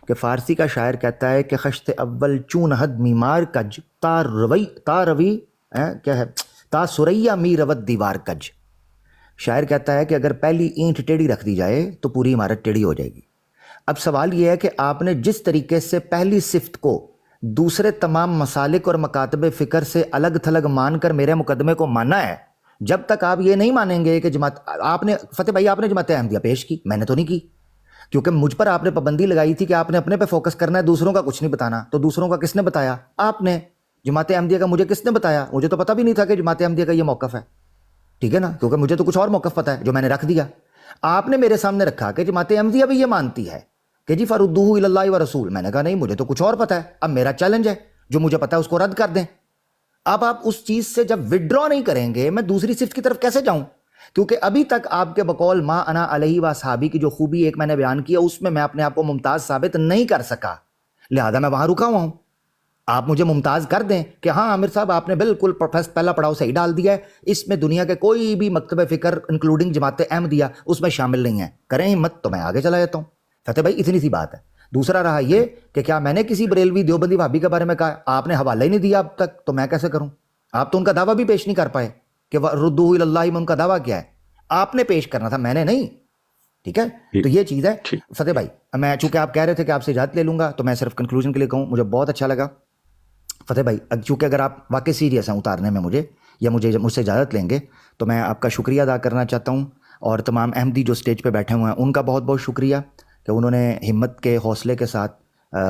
کہ فارسی کا شاعر کہتا ہے کہ خشت اول چون حد میمار کج تا روی کیا ہے تا سریا می روت دیوار کج. شاعر کہتا ہے کہ اگر پہلی اینٹ ٹیڑھی رکھ دی جائے تو پوری عمارت ٹیڑھی ہو جائے گی. اب سوال یہ ہے کہ آپ نے جس طریقے سے پہلی صفت کو دوسرے تمام مسالک اور مکاتب فکر سے الگ تھلگ مان کر میرے مقدمے کو مانا ہے، جب تک آپ یہ نہیں مانیں گے کہ جماعت آپ نے فتح بھائی آپ نے جماعت احمدیہ پیش کی، میں نے تو نہیں کی، کیونکہ مجھ پر آپ نے پابندی لگائی تھی کہ آپ نے اپنے پہ فوکس کرنا ہے، دوسروں کا کچھ نہیں بتانا. تو دوسروں کا کس نے بتایا؟ آپ نے. جماعت احمدیہ کا مجھے کس نے بتایا؟ مجھے تو پتہ بھی نہیں تھا کہ جماعت احمدیہ کا یہ موقف ہے، ٹھیک ہے نا، کیونکہ مجھے تو کچھ اور موقف پتہ ہے جو میں نے رکھ دیا. آپ نے میرے سامنے رکھا کہ جماعت احمدیہ بھی یہ مانتی ہے کہ جی فردوہ الی اللہ و رسول. میں نے کہا نہیں، مجھے تو کچھ اور پتہ ہے. اب میرا چیلنج ہے جو مجھے پتہ ہے اس کو رد کر دیں. اب آپ اس چیز سے جب وڈرا نہیں کریں گے میں دوسری صفت کی طرف کیسے جاؤں؟ کیونکہ ابھی تک آپ کے بقول ما انا علیہ و صحابی کی جو خوبی ایک میں نے بیان کیا اس میں اپنے آپ کو ممتاز ثابت نہیں کر سکا، لہذا میں وہاں رکا ہوا ہوں. آپ مجھے ممتاز کر دیں کہ ہاں عامر صاحب آپ نے بالکل پہلا پڑاؤ صحیح ڈال دیا ہے، اس میں دنیا کے کوئی بھی مکتب فکر انکلوڈنگ جماعت احمدیہ اس میں شامل نہیں ہے، کریں ہمت تو میں آگے چلا جاتا ہوں. فتح بھائی اتنی سی بات ہے. دوسرا رہا یہ کہ کیا میں نے کسی بریلوی دیوبندی وہابی کے بارے میں کہا؟ آپ نے حوالہ ہی نہیں دیا اب تک، تو میں کیسے کروں؟ آپ تو ان کا دعویٰ بھی پیش نہیں کر پائے کہ ردوہ الی اللہ میں ان کا دعویٰ کیا ہے. آپ نے پیش کرنا تھا، میں نے نہیں. ٹھیک ہے، تو یہ چیز ہے. فتح بھائی میں چونکہ آپ کہہ رہے تھے کہ آپ سے اجازت لے لوں گا تو میں صرف کنکلوژن کے لیے کہوں، مجھے بہت اچھا لگا فتح بھائی، چونکہ اگر آپ واقعی سیریس ہیں اتارنے میں مجھے یا مجھ سے اجازت لیں گے تو میں آپ کا شکریہ ادا کرنا چاہتا ہوں، اور تمام احمدی جو اسٹیج پہ بیٹھے ہوئے ہیں ان کا بہت بہت شکریہ کہ انہوں نے ہمت کے حوصلے کے ساتھ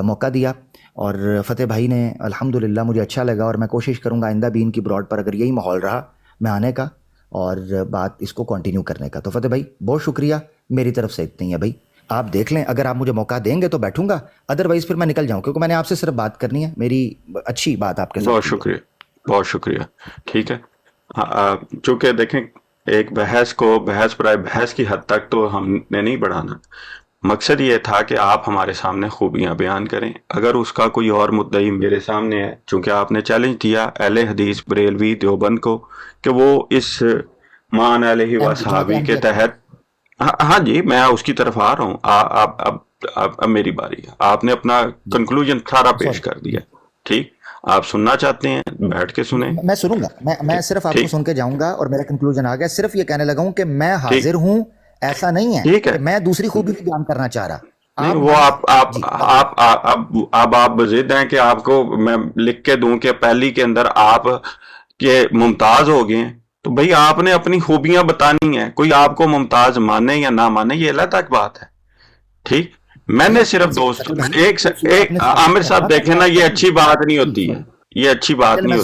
موقع دیا. اور فتح بھائی نے الحمدللہ مجھے اچھا لگا، اور میں کوشش کروں گا آئندہ بھی ان کی براڈ پر اگر یہی ماحول رہا میں آنے کا اور بات اس کو کنٹینیو کرنے کا. تو فتح بھائی بہت شکریہ، میری طرف سے اتنی ہے بھائی. آپ دیکھ لیں، اگر آپ مجھے موقع دیں گے تو بیٹھوں گا، ادروائز پھر میں نکل جاؤں، کیونکہ میں نے آپ سے صرف بات کرنی ہے، میری اچھی بات آپ کے ساتھ. بہت شکریہ، بہت شکریہ. ٹھیک ہے، چونکہ دیکھیں ایک بحث کو بحث برائے بحث کی حد تک تو ہم نے نہیں بڑھانا. مقصد یہ تھا کہ آپ ہمارے سامنے خوبیاں بیان کریں. اگر اس کا کوئی اور مدعی میرے سامنے ہے، چونکہ آپ نے چیلنج دیا اہل حدیث بریلوی دیوبند کو کہ وہ اس مان علیہ و صحابی کے تحت، ہاں جی میں اس کی طرف آ رہا ہوں. اب میری باری ہے. آپ نے اپنا کنکلوژن سارا پیش کر دیا، ٹھیک، آپ سننا چاہتے ہیں بیٹھ کے سنیں. میں سنوں گا، میں صرف آپ کو سن کے جاؤں گا، اور میرا کنکلوژن آ گیا. صرف یہ کہنے لگا ہوں کہ میں حاضر ہوں، ایسا نہیں ہے کہ میں دوسری خوبی بھی بیان کرنا چاہ رہا. نہیں وہ اب آپ بضد ہیں کہ آپ کو میں لکھ کے دوں کہ پہلی کے اندر آپ کے ممتاز ہو گئے ہیں، تو بھئی آپ نے اپنی خوبیاں بتانی ہیں. کوئی آپ کو ممتاز مانے یا نہ مانے یہ اللہ تک بات ہے. ٹھیک، میں نے صرف دوست ایک عامر صاحب دیکھیں نا، یہ اچھی بات نہیں ہوتی ہے، یہ اچھی بات نہیں